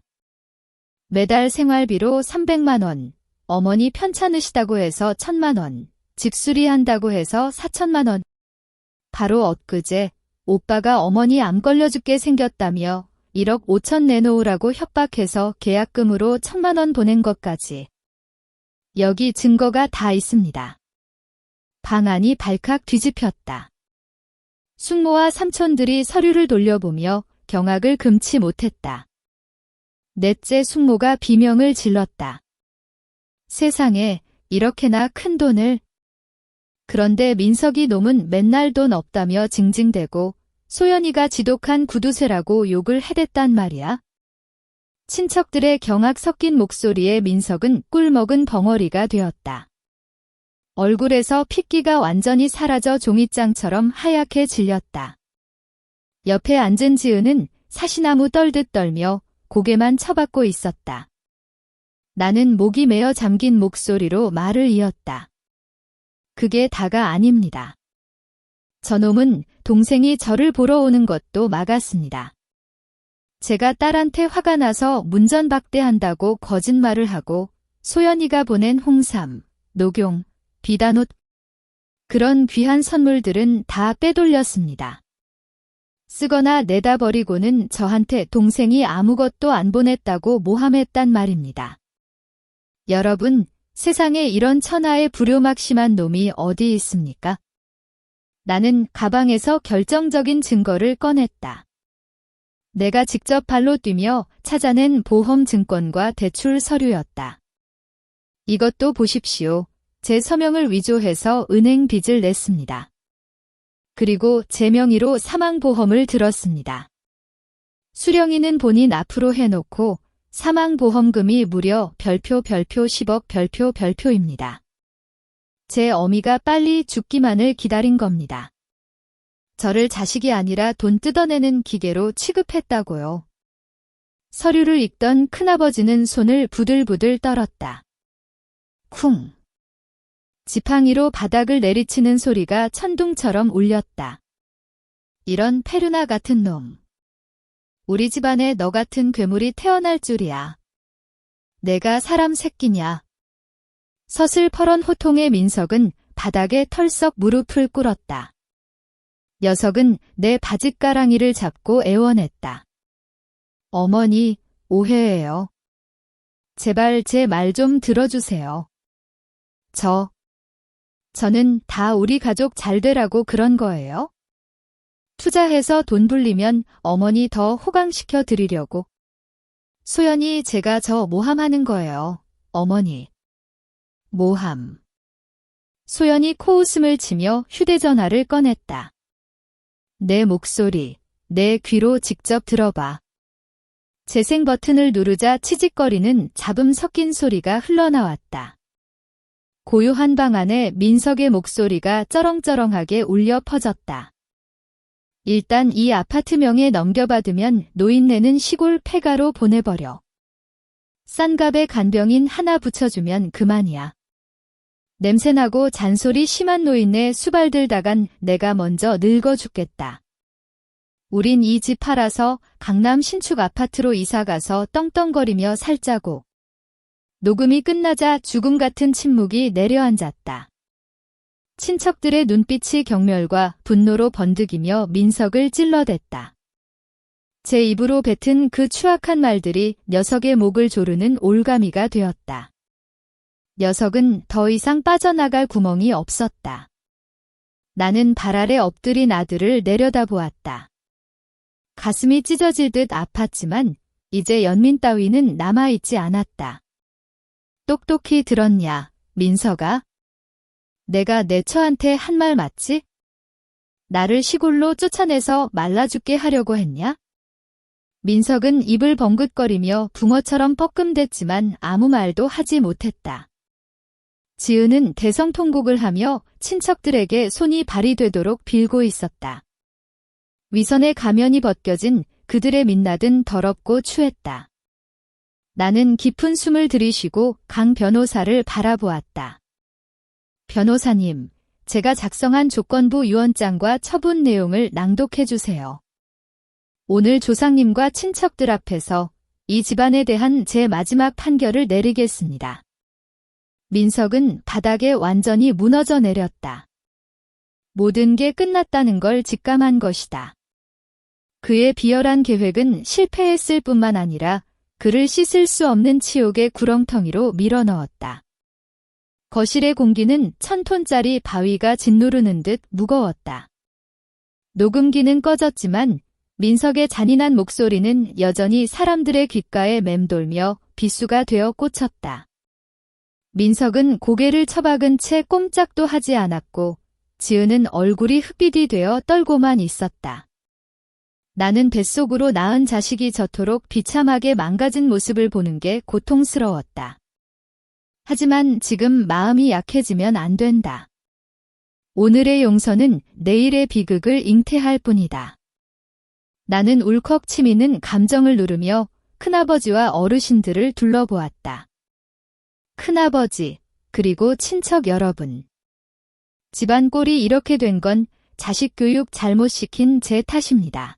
매달 생활비로 300만 원, 어머니 편찮으시다고 해서 1,000만 원, 집수리한다고 해서 4천만 원. 바로 엊그제 오빠가 어머니 암 걸려 죽게 생겼다며 1억 5천 내놓으라고 협박해서 계약금으로 1,000만 원 보낸 것까지. 여기 증거가 다 있습니다. 방안이 발칵 뒤집혔다. 숙모와 삼촌들이 서류를 돌려보며 경악을 금치 못했다. 넷째 숙모가 비명을 질렀다. 세상에 이렇게나 큰 돈을. 그런데 민석이 놈은 맨날 돈 없다며 징징대고 소연이가 지독한 구두쇠라고 욕을 해댔단 말이야. 친척들의 경악 섞인 목소리에 민석은 꿀먹은 벙어리가 되었다. 얼굴에서 핏기가 완전히 사라져 종이장처럼 하얗게 질렸다. 옆에 앉은 지은은 사시나무 떨듯 떨며 고개만 쳐박고 있었다. 나는 목이 메어 잠긴 목소리로 말을 이었다. 그게 다가 아닙니다. 저놈은 동생이 저를 보러 오는 것도 막았습니다. 제가 딸한테 화가 나서 문전박대한다고 거짓말을 하고 소연이가 보낸 홍삼, 녹용, 비단옷 그런 귀한 선물들은 다 빼돌렸습니다. 쓰거나 내다 버리고는 저한테 동생이 아무것도 안 보냈다고 모함했단 말입니다. 여러분, 세상에 이런 천하의 불효막심한 놈이 어디 있습니까? 나는 가방에서 결정적인 증거를 꺼냈다. 내가 직접 발로 뛰며 찾아낸 보험 증권과 대출 서류였다. 이것도 보십시오. 제 서명을 위조해서 은행 빚을 냈습니다. 그리고 제 명의로 사망보험을 들었습니다. 수령이는 본인 앞으로 해놓고 사망보험금이 무려 별표 10억 별표입니다. 제 어미가 빨리 죽기만을 기다린 겁니다. 저를 자식이 아니라 돈 뜯어내는 기계로 취급했다고요. 서류를 읽던 큰아버지는 손을 부들부들 떨었다. 쿵. 지팡이로 바닥을 내리치는 소리가 천둥처럼 울렸다. 이런 페르나 같은 놈. 우리 집안에 너 같은 괴물이 태어날 줄이야. 내가 사람 새끼냐. 서슬퍼런 호통의 민석은 바닥에 털썩 무릎을 꿇었다. 녀석은 내 바짓가랑이를 잡고 애원했다. 어머니, 오해예요. 제발 제 말 좀 들어주세요. 저는 다 우리 가족 잘 되라고 그런 거예요? 투자해서 돈 불리면 어머니 더 호강시켜 드리려고. 소연이 제가 저 모함하는 거예요, 어머니. 모함. 소연이 코웃음을 치며 휴대전화를 꺼냈다. 내 목소리, 내 귀로 직접 들어봐. 재생 버튼을 누르자 치직거리는 잡음 섞인 소리가 흘러나왔다. 고요한 방 안에 민석의 목소리가 쩌렁쩌렁하게 울려 퍼졌다. 일단 이 아파트 명에 넘겨받으면 노인네는 시골 폐가로 보내버려. 싼 값에 간병인 하나 붙여주면 그만이야. 냄새나고 잔소리 심한 노인네 수발들다간 내가 먼저 늙어 죽겠다. 우린 이 집 팔아서 강남 신축 아파트로 이사가서 떵떵거리며 살자고. 녹음이 끝나자 죽음 같은 침묵이 내려앉았다. 친척들의 눈빛이 경멸과 분노로 번득이며 민석을 찔러댔다. 제 입으로 뱉은 그 추악한 말들이 녀석의 목을 조르는 올가미가 되었다. 녀석은 더 이상 빠져나갈 구멍이 없었다. 나는 발 아래 엎드린 아들을 내려다보았다. 가슴이 찢어질 듯 아팠지만 이제 연민 따위는 남아있지 않았다. 똑똑히 들었냐, 민석아? 내가 내 처한테 한 말 맞지? 나를 시골로 쫓아내서 말라 죽게 하려고 했냐? 민석은 입을 벙긋거리며 붕어처럼 뻐끔댔지만 아무 말도 하지 못했다. 지은은 대성통곡을 하며 친척들에게 손이 발이 되도록 빌고 있었다. 위선의 가면이 벗겨진 그들의 민낯은 더럽고 추했다. 나는 깊은 숨을 들이쉬고 강 변호사를 바라보았다. 변호사님, 제가 작성한 조건부 유언장과 처분 내용을 낭독해 주세요. 오늘 조상님과 친척들 앞에서 이 집안에 대한 제 마지막 판결을 내리겠습니다. 민석은 바닥에 완전히 무너져 내렸다. 모든 게 끝났다는 걸 직감한 것이다. 그의 비열한 계획은 실패했을 뿐만 아니라 그를 씻을 수 없는 치욕의 구렁텅이로 밀어넣었다. 거실의 공기는 1000톤짜리 바위가 짓누르는 듯 무거웠다. 녹음기는 꺼졌지만 민석의 잔인한 목소리는 여전히 사람들의 귓가에 맴돌며 비수가 되어 꽂혔다. 민석은 고개를 처박은 채 꼼짝도 하지 않았고 지은은 얼굴이 흑빛이 되어 떨고만 있었다. 나는 뱃속으로 낳은 자식이 저토록 비참하게 망가진 모습을 보는 게 고통스러웠다. 하지만 지금 마음이 약해지면 안 된다. 오늘의 용서는 내일의 비극을 잉태할 뿐이다. 나는 울컥 치미는 감정을 누르며 큰아버지와 어르신들을 둘러보았다. 큰아버지, 그리고 친척 여러분. 집안 꼴이 이렇게 된 건 자식 교육 잘못 시킨 제 탓입니다.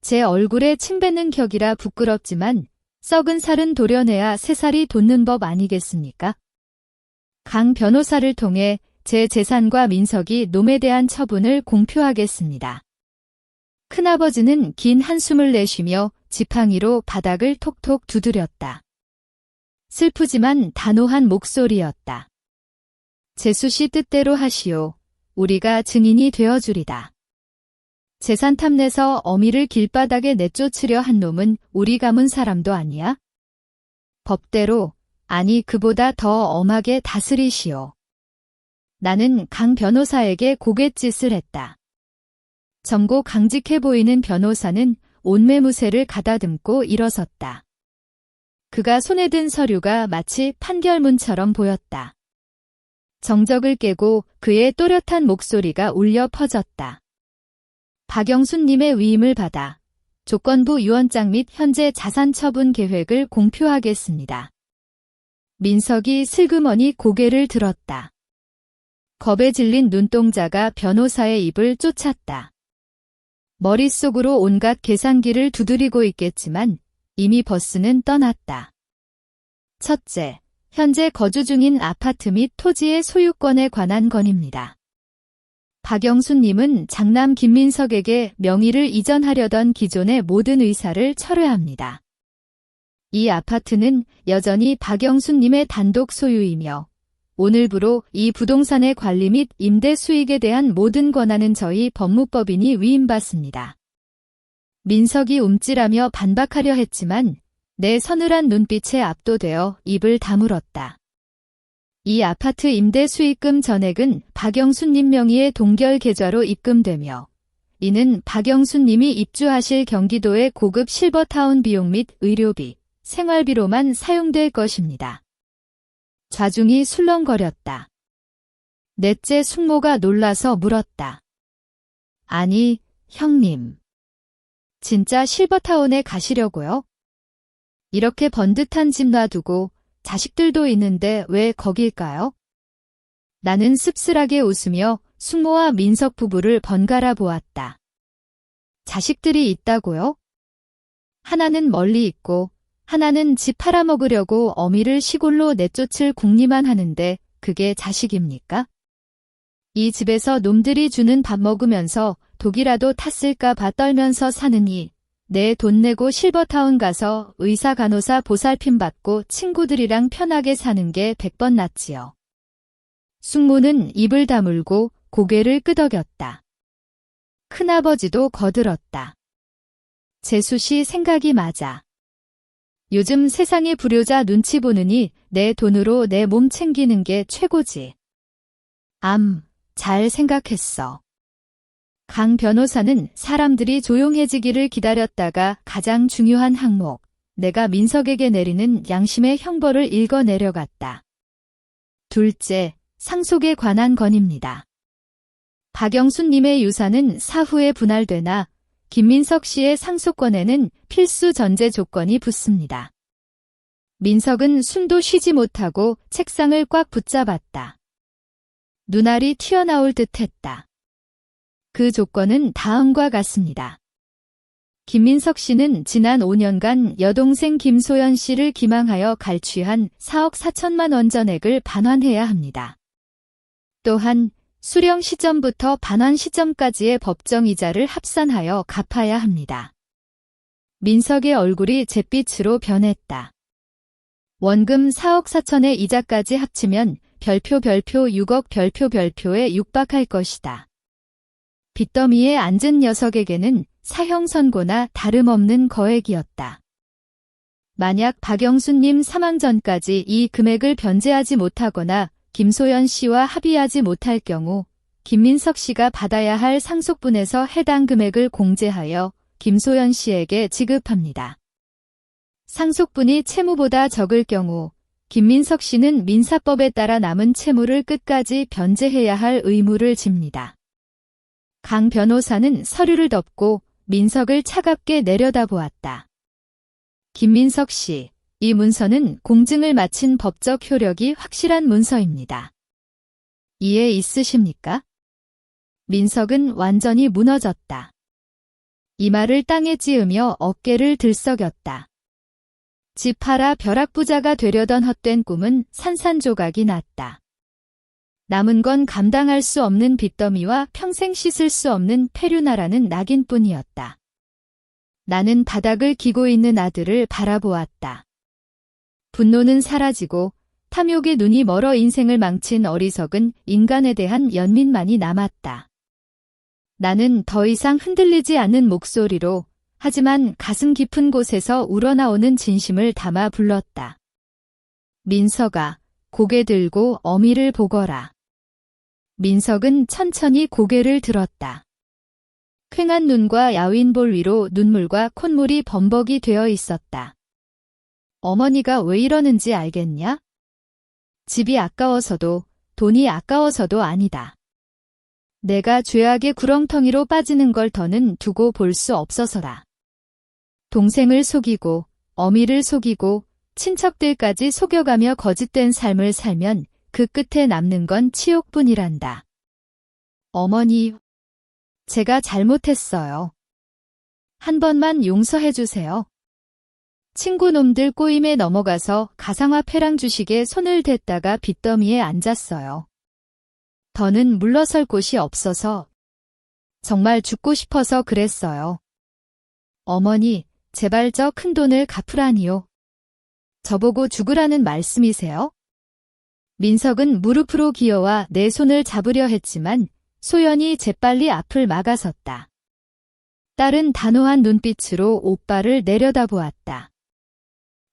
제 얼굴에 침 뱉는 격이라 부끄럽지만 썩은 살은 도려내야 새살이 돋는 법 아니겠습니까? 강 변호사를 통해 제 재산과 민석이 놈에 대한 처분을 공표하겠습니다. 큰아버지는 긴 한숨을 내쉬며 지팡이로 바닥을 톡톡 두드렸다. 슬프지만 단호한 목소리였다. 재수씨 뜻대로 하시오. 우리가 증인이 되어주리다. 재산 탐내서 어미를 길바닥에 내쫓으려 한 놈은 우리 가문 사람도 아니야? 법대로, 아니 그보다 더 엄하게 다스리시오. 나는 강 변호사에게 고갯짓을 했다. 젊고 강직해 보이는 변호사는 온매무새를 가다듬고 일어섰다. 그가 손에 든 서류가 마치 판결문처럼 보였다. 정적을 깨고 그의 또렷한 목소리가 울려 퍼졌다. 박영순님의 위임을 받아 조건부 유언장 및 현재 자산 처분 계획을 공표하겠습니다. 민석이 슬그머니 고개를 들었다. 겁에 질린 눈동자가 변호사의 입을 쫓았다. 머릿속으로 온갖 계산기를 두드리고 있겠지만 이미 버스는 떠났다. 첫째, 현재 거주 중인 아파트 및 토지의 소유권에 관한 건입니다. 박영순님은 장남 김민석에게 명의를 이전하려던 기존의 모든 의사를 철회합니다. 이 아파트는 여전히 박영순님의 단독 소유이며 오늘부로 이 부동산의 관리 및 임대 수익에 대한 모든 권한은 저희 법무법인이 위임받습니다. 민석이 움찔하며 반박하려 했지만 내 서늘한 눈빛에 압도되어 입을 다물었다. 이 아파트 임대 수익금 전액은 박영순님 명의의 동결 계좌로 입금되며 이는 박영순 님이 입주하실 경기도의 고급 실버타운 비용 및 의료비, 생활비로만 사용될 것입니다. 좌중이 술렁거렸다. 넷째 숙모가 놀라서 물었다. 아니, 형님. 진짜 실버타운에 가시려고요? 이렇게 번듯한 집 놔두고 자식들도 있는데 왜 거길까요? 나는 씁쓸하게 웃으며 숙모와 민석 부부를 번갈아 보았다. 자식들이 있다고요? 하나는 멀리 있고 하나는 집 팔아먹으려고 어미를 시골로 내쫓을 궁리만 하는데 그게 자식입니까? 이 집에서 놈들이 주는 밥 먹으면서 독이라도 탔을까 봐 떨면서 사느니 내 돈 내고 실버타운 가서 의사 간호사 보살핌 받고 친구들이랑 편하게 사는 게 100번 낫지요. 숙모는 입을 다물고 고개를 끄덕였다. 큰아버지도 거들었다. 재수씨 생각이 맞아. 요즘 세상의 불효자 눈치 보느니 내 돈으로 내 몸 챙기는 게 최고지. 잘 생각했어. 강 변호사는 사람들이 조용해지기를 기다렸다가 가장 중요한 항목, 내가 민석에게 내리는 양심의 형벌을 읽어 내려갔다. 둘째, 상속에 관한 건입니다. 박영순님의 유산은 사후에 분할되나 김민석 씨의 상속권에는 필수 전제 조건이 붙습니다. 민석은 숨도 쉬지 못하고 책상을 꽉 붙잡았다. 눈알이 튀어나올 듯했다. 그 조건은 다음과 같습니다. 김민석 씨는 지난 5년간 여동생 김소연 씨를 기망하여 갈취한 4억 4천만 원 전액을 반환해야 합니다. 또한 수령 시점부터 반환 시점까지의 법정이자를 합산하여 갚아야 합니다. 민석의 얼굴이 잿빛으로 변했다. 원금 4억 4천의 이자까지 합치면 별표 6억 별표에 육박할 것이다. 빚더미에 앉은 녀석에게는 사형 선고나 다름없는 거액이었다. 만약 박영순님 사망 전까지 이 금액을 변제하지 못하거나 김소연 씨와 합의하지 못할 경우 김민석 씨가 받아야 할 상속분에서 해당 금액을 공제하여 김소연 씨에게 지급합니다. 상속분이 채무보다 적을 경우 김민석 씨는 민사법에 따라 남은 채무를 끝까지 변제해야 할 의무를 집니다. 강 변호사는 서류를 덮고 민석을 차갑게 내려다보았다. 김민석 씨, 이 문서는 공증을 마친 법적 효력이 확실한 문서입니다. 이해 있으십니까? 민석은 완전히 무너졌다. 이마를 땅에 찌으며 어깨를 들썩였다. 집 팔아 벼락부자가 되려던 헛된 꿈은 산산조각이 났다. 남은 건 감당할 수 없는 빚더미와 평생 씻을 수 없는 폐륜하라는 낙인뿐이었다. 나는 바닥을 기고 있는 아들을 바라보았다. 분노는 사라지고 탐욕의 눈이 멀어 인생을 망친 어리석은 인간에 대한 연민만이 남았다. 나는 더 이상 흔들리지 않는 목소리로 하지만 가슴 깊은 곳에서 우러나오는 진심을 담아 불렀다. 민석아, 고개 들고 어미를 보거라. 민석은 천천히 고개를 들었다. 퀭한 눈과 야윈볼 위로 눈물과 콧물이 범벅이 되어 있었다. 어머니가 왜 이러는지 알겠냐? 집이 아까워서도 돈이 아까워서도 아니다. 내가 죄악의 구렁텅이로 빠지는 걸 더는 두고 볼 수 없어서라. 동생을 속이고 어미를 속이고 친척들까지 속여가며 거짓된 삶을 살면 그 끝에 남는 건 치욕뿐이란다. 어머니, 제가 잘못했어요. 한 번만 용서해 주세요. 친구놈들 꼬임에 넘어가서 가상화폐랑 주식에 손을 댔다가 빚더미에 앉았어요. 더는 물러설 곳이 없어서 정말 죽고 싶어서 그랬어요. 어머니, 제발 저 큰돈을 갚으라니요. 저보고 죽으라는 말씀이세요? 민석은 무릎으로 기어와 내 손을 잡으려 했지만 소연이 재빨리 앞을 막아섰다. 딸은 단호한 눈빛으로 오빠를 내려다보았다.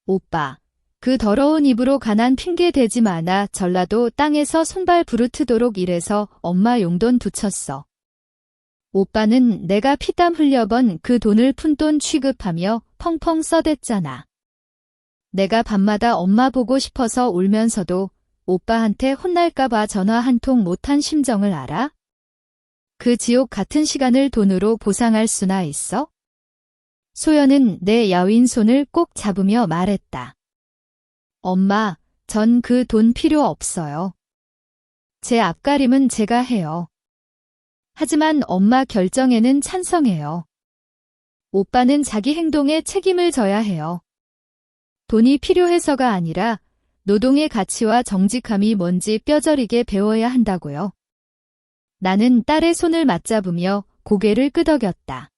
오빠, 그 더러운 입으로 가난 핑계 대지 마나 전라도 땅에서 손발 부르트도록 일해서 엄마 용돈 붙였어. 오빠는 내가 피땀 흘려 번 그 돈을 푼돈 취급하며 펑펑 써댔잖아. 내가 밤마다 엄마 보고 싶어서 울면서도 오빠한테 혼날까봐 전화 한 통 못한 심정을 알아? 그 지옥 같은 시간을 돈으로 보상할 수나 있어? 소연은 내 야윈 손을 꼭 잡으며 말했다. 엄마, 전 그 돈 필요 없어요. 제 앞가림은 제가 해요. 하지만 엄마 결정에는 찬성해요. 오빠는 자기 행동에 책임을 져야 해요. 돈이 필요해서가 아니라 노동의 가치와 정직함이 뭔지 뼈저리게 배워야 한다고요. 나는 딸의 손을 맞잡으며 고개를 끄덕였다.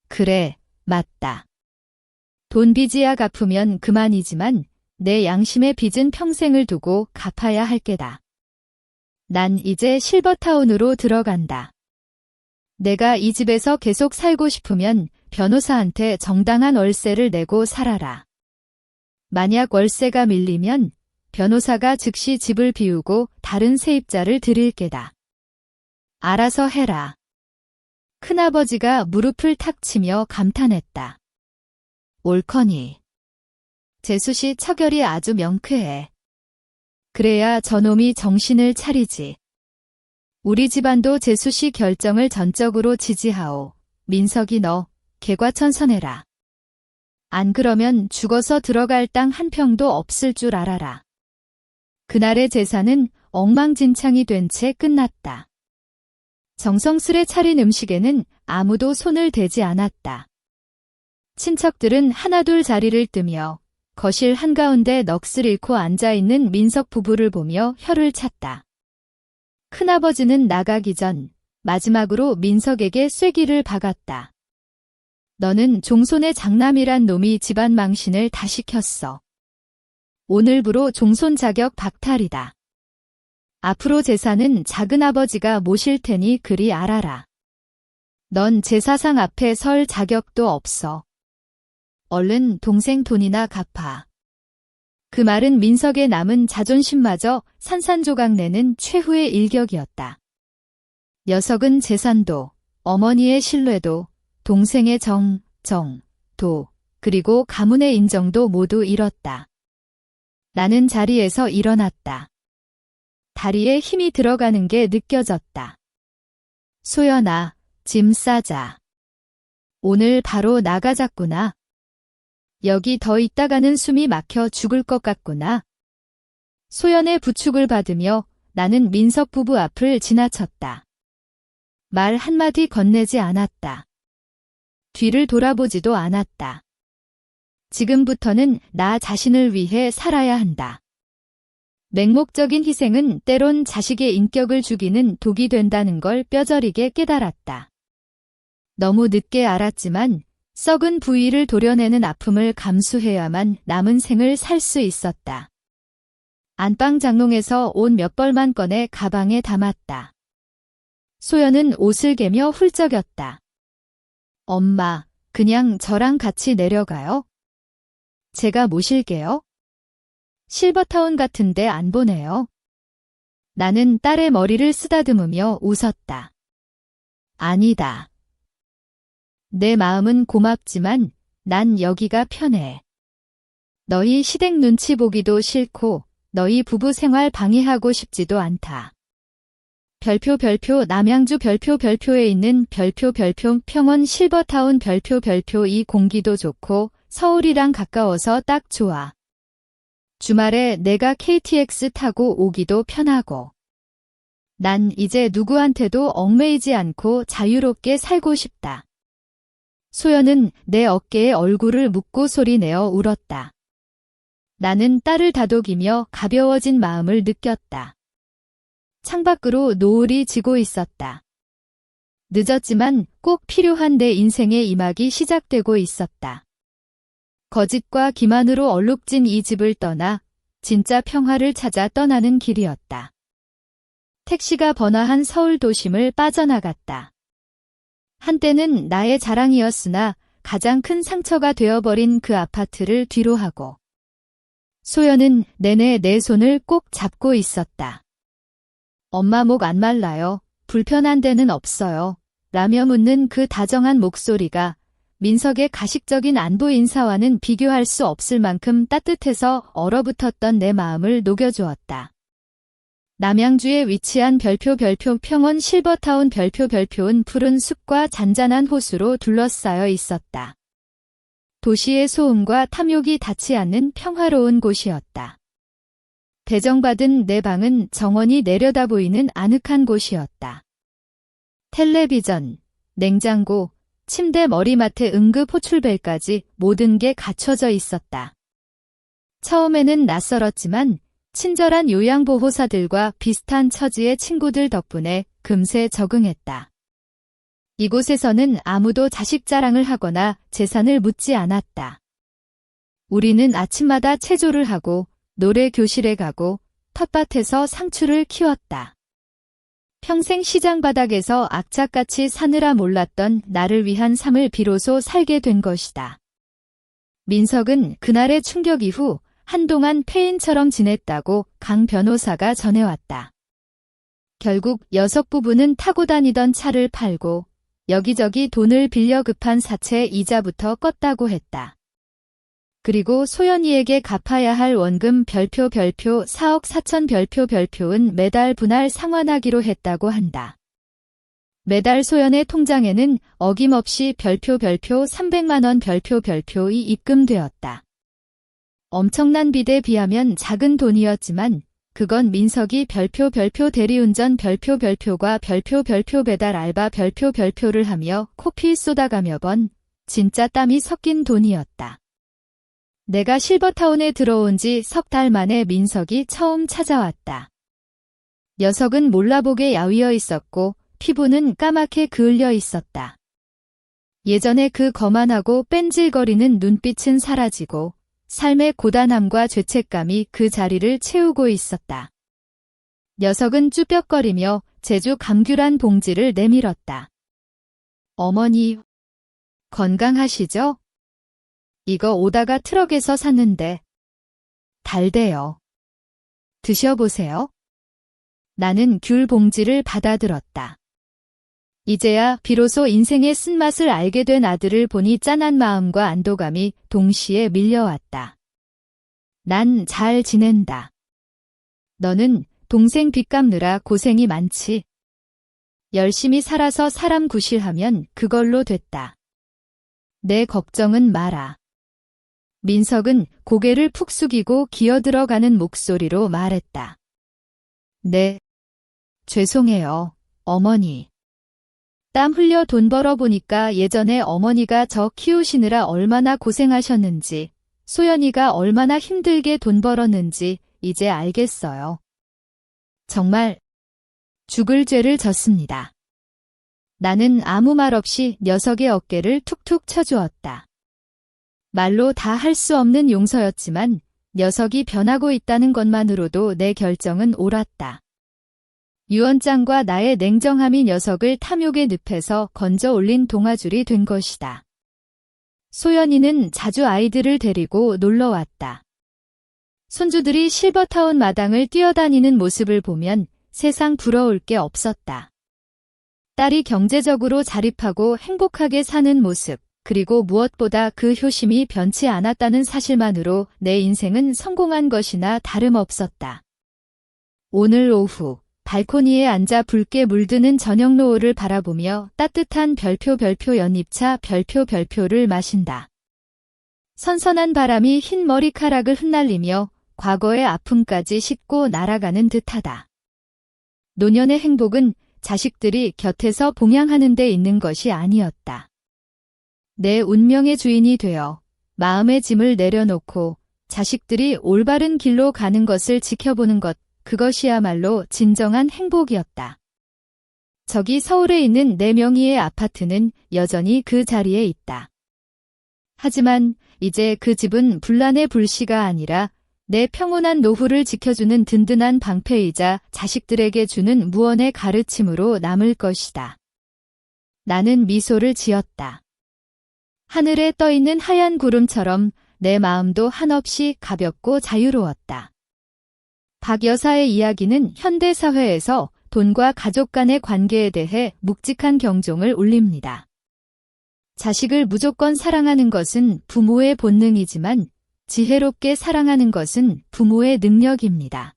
그래, 맞다. 돈 빚이야 갚으면 그만이지만 내 양심의 빚은 평생을 두고 갚아야 할 게다. 난 이제 실버타운으로 들어간다. 내가 이 집에서 계속 살고 싶으면 변호사한테 정당한 월세를 내고 살아라. 만약 월세가 밀리면 변호사가 즉시 집을 비우고 다른 세입자를 들일 게다. 알아서 해라. 큰아버지가 무릎을 탁 치며 감탄했다. 옳거니. 재수씨 처결이 아주 명쾌해. 그래야 저놈이 정신을 차리지. 우리 집안도 재수씨 결정을 전적으로 지지하오. 민석이 너 개과천선해라. 안 그러면 죽어서 들어갈 땅 한 평도 없을 줄 알아라. 그날의 제사는 엉망진창이 된 채 끝났다. 정성스레 차린 음식에는 아무도 손을 대지 않았다. 친척들은 하나둘 자리를 뜨며 거실 한가운데 넋을 잃고 앉아있는 민석 부부를 보며 혀를 찼다. 큰아버지는 나가기 전 마지막으로 민석에게 쐐기를 박았다. 너는 종손의 장남이란 놈이 집안 망신을 다 시켰어. 오늘부로 종손 자격 박탈이다. 앞으로 제사는 작은아버지가 모실 테니 그리 알아라. 넌 제사상 앞에 설 자격도 없어. 얼른 동생 돈이나 갚아. 그 말은 민석의 남은 자존심마저 산산조각 내는 최후의 일격이었다. 녀석은 재산도, 어머니의 신뢰도, 동생의 도, 그리고 가문의 인정도 모두 잃었다. 나는 자리에서 일어났다. 다리에 힘이 들어가는 게 느껴졌다. 소연아, 짐 싸자. 오늘 바로 나가자꾸나. 여기 더 있다가는 숨이 막혀 죽을 것 같구나. 소연의 부축을 받으며 나는 민석 부부 앞을 지나쳤다. 말 한마디 건네지 않았다. 뒤를 돌아보지도 않았다. 지금부터는 나 자신을 위해 살아야 한다. 맹목적인 희생은 때론 자식의 인격을 죽이는 독이 된다는 걸 뼈저리게 깨달았다. 너무 늦게 알았지만 썩은 부위를 도려내는 아픔을 감수해야만 남은 생을 살 수 있었다. 안방 장롱에서 옷 몇 벌만 꺼내 가방에 담았다. 소연은 옷을 개며 훌쩍였다. 엄마, 그냥 저랑 같이 내려가요? 제가 모실게요. 실버타운 같은데 안 보내요. 나는 딸의 머리를 쓰다듬으며 웃었다. 아니다. 내 마음은 고맙지만 난 여기가 편해. 너희 시댁 눈치 보기도 싫고 너희 부부 생활 방해하고 싶지도 않다. 별표 남양주 별표에 있는 별표 평원 실버타운 별표 이 공기도 좋고 서울이랑 가까워서 딱 좋아. 주말에 내가 KTX 타고 오기도 편하고. 난 이제 누구한테도 얽매이지 않고 자유롭게 살고 싶다. 소연은 내 어깨에 얼굴을 묻고 소리내어 울었다. 나는 딸을 다독이며 가벼워진 마음을 느꼈다. 창밖으로 노을이 지고 있었다. 늦었지만 꼭 필요한 내 인생의 이막이 시작되고 있었다. 거짓과 기만으로 얼룩진 이 집을 떠나 진짜 평화를 찾아 떠나는 길이었다. 택시가 번화한 서울 도심을 빠져나갔다. 한때는 나의 자랑이었으나 가장 큰 상처가 되어버린 그 아파트를 뒤로하고 소연은 내내 내 손을 꼭 잡고 있었다. 엄마 목 안 말라요. 불편한 데는 없어요. 라며 묻는 그 다정한 목소리가 민석의 가식적인 안부 인사와는 비교할 수 없을 만큼 따뜻해서 얼어붙었던 내 마음을 녹여주었다. 남양주에 위치한 별표 평원 실버타운 별표은 푸른 숲과 잔잔한 호수로 둘러싸여 있었다. 도시의 소음과 탐욕이 닿지 않는 평화로운 곳이었다. 배정받은 내 방은 정원이 내려다 보이는 아늑한 곳이었다. 텔레비전, 냉장고, 침대 머리맡에 응급 호출벨까지 모든 게 갖춰져 있었다. 처음에는 낯설었지만 친절한 요양보호사들과 비슷한 처지의 친구들 덕분에 금세 적응했다. 이곳에서는 아무도 자식 자랑을 하거나 재산을 묻지 않았다. 우리는 아침마다 체조를 하고 노래 교실에 가고 텃밭에서 상추를 키웠다. 평생 시장 바닥에서 악착같이 사느라 몰랐던 나를 위한 삶을 비로소 살게 된 것이다. 민석은 그날의 충격 이후 한동안 폐인처럼 지냈다고 강 변호사가 전해왔다. 결국 녀석 부부는 타고 다니던 차를 팔고 여기저기 돈을 빌려 급한 사채 이자부터 껐다고 했다. 그리고 소연이에게 갚아야 할 원금 별표 4억 4천 별표은 매달 분할 상환하기로 했다고 한다. 매달 소연의 통장에는 어김없이 별표 300만 원 별표이 입금되었다. 엄청난 빚에 비하면 작은 돈이었지만 그건 민석이 별표 대리운전 별표과 별표 배달 알바 별표를 하며 코피 쏟아가며 번 진짜 땀이 섞인 돈이었다. 내가 실버타운에 들어온 지 석 달 만에 민석이 처음 찾아왔다. 녀석은 몰라보게 야위어 있었고 피부는 까맣게 그을려 있었다. 예전에 그 거만하고 뺀질거리는 눈빛은 사라지고 삶의 고단함과 죄책감이 그 자리를 채우고 있었다. 녀석은 쭈뼛거리며 제주 감귤한 봉지를 내밀었다. 어머니, 건강하시죠? 이거 오다가 트럭에서 샀는데 달대요. 드셔보세요. 나는 귤 봉지를 받아들었다. 이제야 비로소 인생의 쓴맛을 알게 된 아들을 보니 짠한 마음과 안도감이 동시에 밀려왔다. 난 잘 지낸다. 너는 동생 빚 갚느라 고생이 많지. 열심히 살아서 사람 구실하면 그걸로 됐다. 내 걱정은 마라. 민석은 고개를 푹 숙이고 기어들어가는 목소리로 말했다. 네, 죄송해요, 어머니. 땀 흘려 돈 벌어보니까 예전에 어머니가 저 키우시느라 얼마나 고생하셨는지, 소연이가 얼마나 힘들게 돈 벌었는지 이제 알겠어요. 정말 죽을 죄를 졌습니다. 나는 아무 말 없이 녀석의 어깨를 툭툭 쳐주었다. 말로 다 할 수 없는 용서였지만 녀석이 변하고 있다는 것만으로도 내 결정은 옳았다. 유언장과 나의 냉정함이 녀석을 탐욕의 늪에서 건져 올린 동아줄이 된 것이다. 소연이는 자주 아이들을 데리고 놀러왔다. 손주들이 실버타운 마당을 뛰어다니는 모습을 보면 세상 부러울 게 없었다. 딸이 경제적으로 자립하고 행복하게 사는 모습, 그리고 무엇보다 그 효심이 변치 않았다는 사실만으로 내 인생은 성공한 것이나 다름없었다. 오늘 오후 발코니에 앉아 붉게 물드는 저녁 노을을 바라보며 따뜻한 별표 연잎차 별표를 마신다. 선선한 바람이 흰 머리카락을 흩날리며 과거의 아픔까지 씻고 날아가는 듯하다. 노년의 행복은 자식들이 곁에서 봉양하는 데 있는 것이 아니었다. 내 운명의 주인이 되어 마음의 짐을 내려놓고 자식들이 올바른 길로 가는 것을 지켜보는 것, 그것이야말로 진정한 행복이었다. 저기 서울에 있는 내 명의의 아파트는 여전히 그 자리에 있다. 하지만 이제 그 집은 분란의 불씨가 아니라 내 평온한 노후를 지켜주는 든든한 방패이자 자식들에게 주는 무언의 가르침으로 남을 것이다. 나는 미소를 지었다. 하늘에 떠있는 하얀 구름처럼 내 마음도 한없이 가볍고 자유로웠다. 박 여사의 이야기는 현대사회에서 돈과 가족 간의 관계에 대해 묵직한 경종을 울립니다. 자식을 무조건 사랑하는 것은 부모의 본능이지만 지혜롭게 사랑하는 것은 부모의 능력입니다.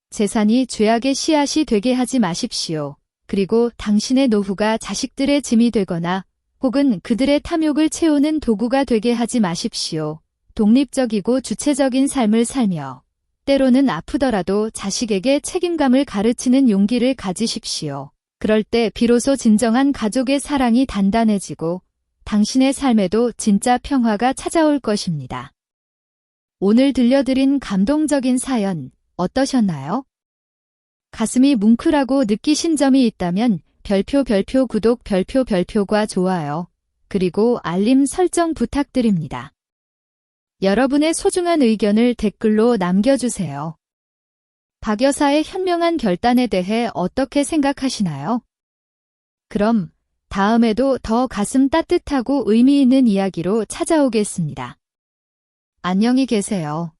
재산이 죄악의 씨앗이 되게 하지 마십시오. 그리고 당신의 노후가 자식들의 짐이 되거나 혹은 그들의 탐욕을 채우는 도구가 되게 하지 마십시오. 독립적이고 주체적인 삶을 살며 때로는 아프더라도 자식에게 책임감을 가르치는 용기를 가지십시오. 그럴 때 비로소 진정한 가족의 사랑이 단단해지고 당신의 삶에도 진짜 평화가 찾아올 것입니다. 오늘 들려드린 감동적인 사연 어떠셨나요? 가슴이 뭉클하고 느끼신 점이 있다면 별표 구독 별표과 좋아요 그리고 알림 설정 부탁드립니다. 여러분의 소중한 의견을 댓글로 남겨주세요. 박 여사의 현명한 결단에 대해 어떻게 생각하시나요? 그럼 다음에도 더 가슴 따뜻하고 의미 있는 이야기로 찾아오겠습니다. 안녕히 계세요.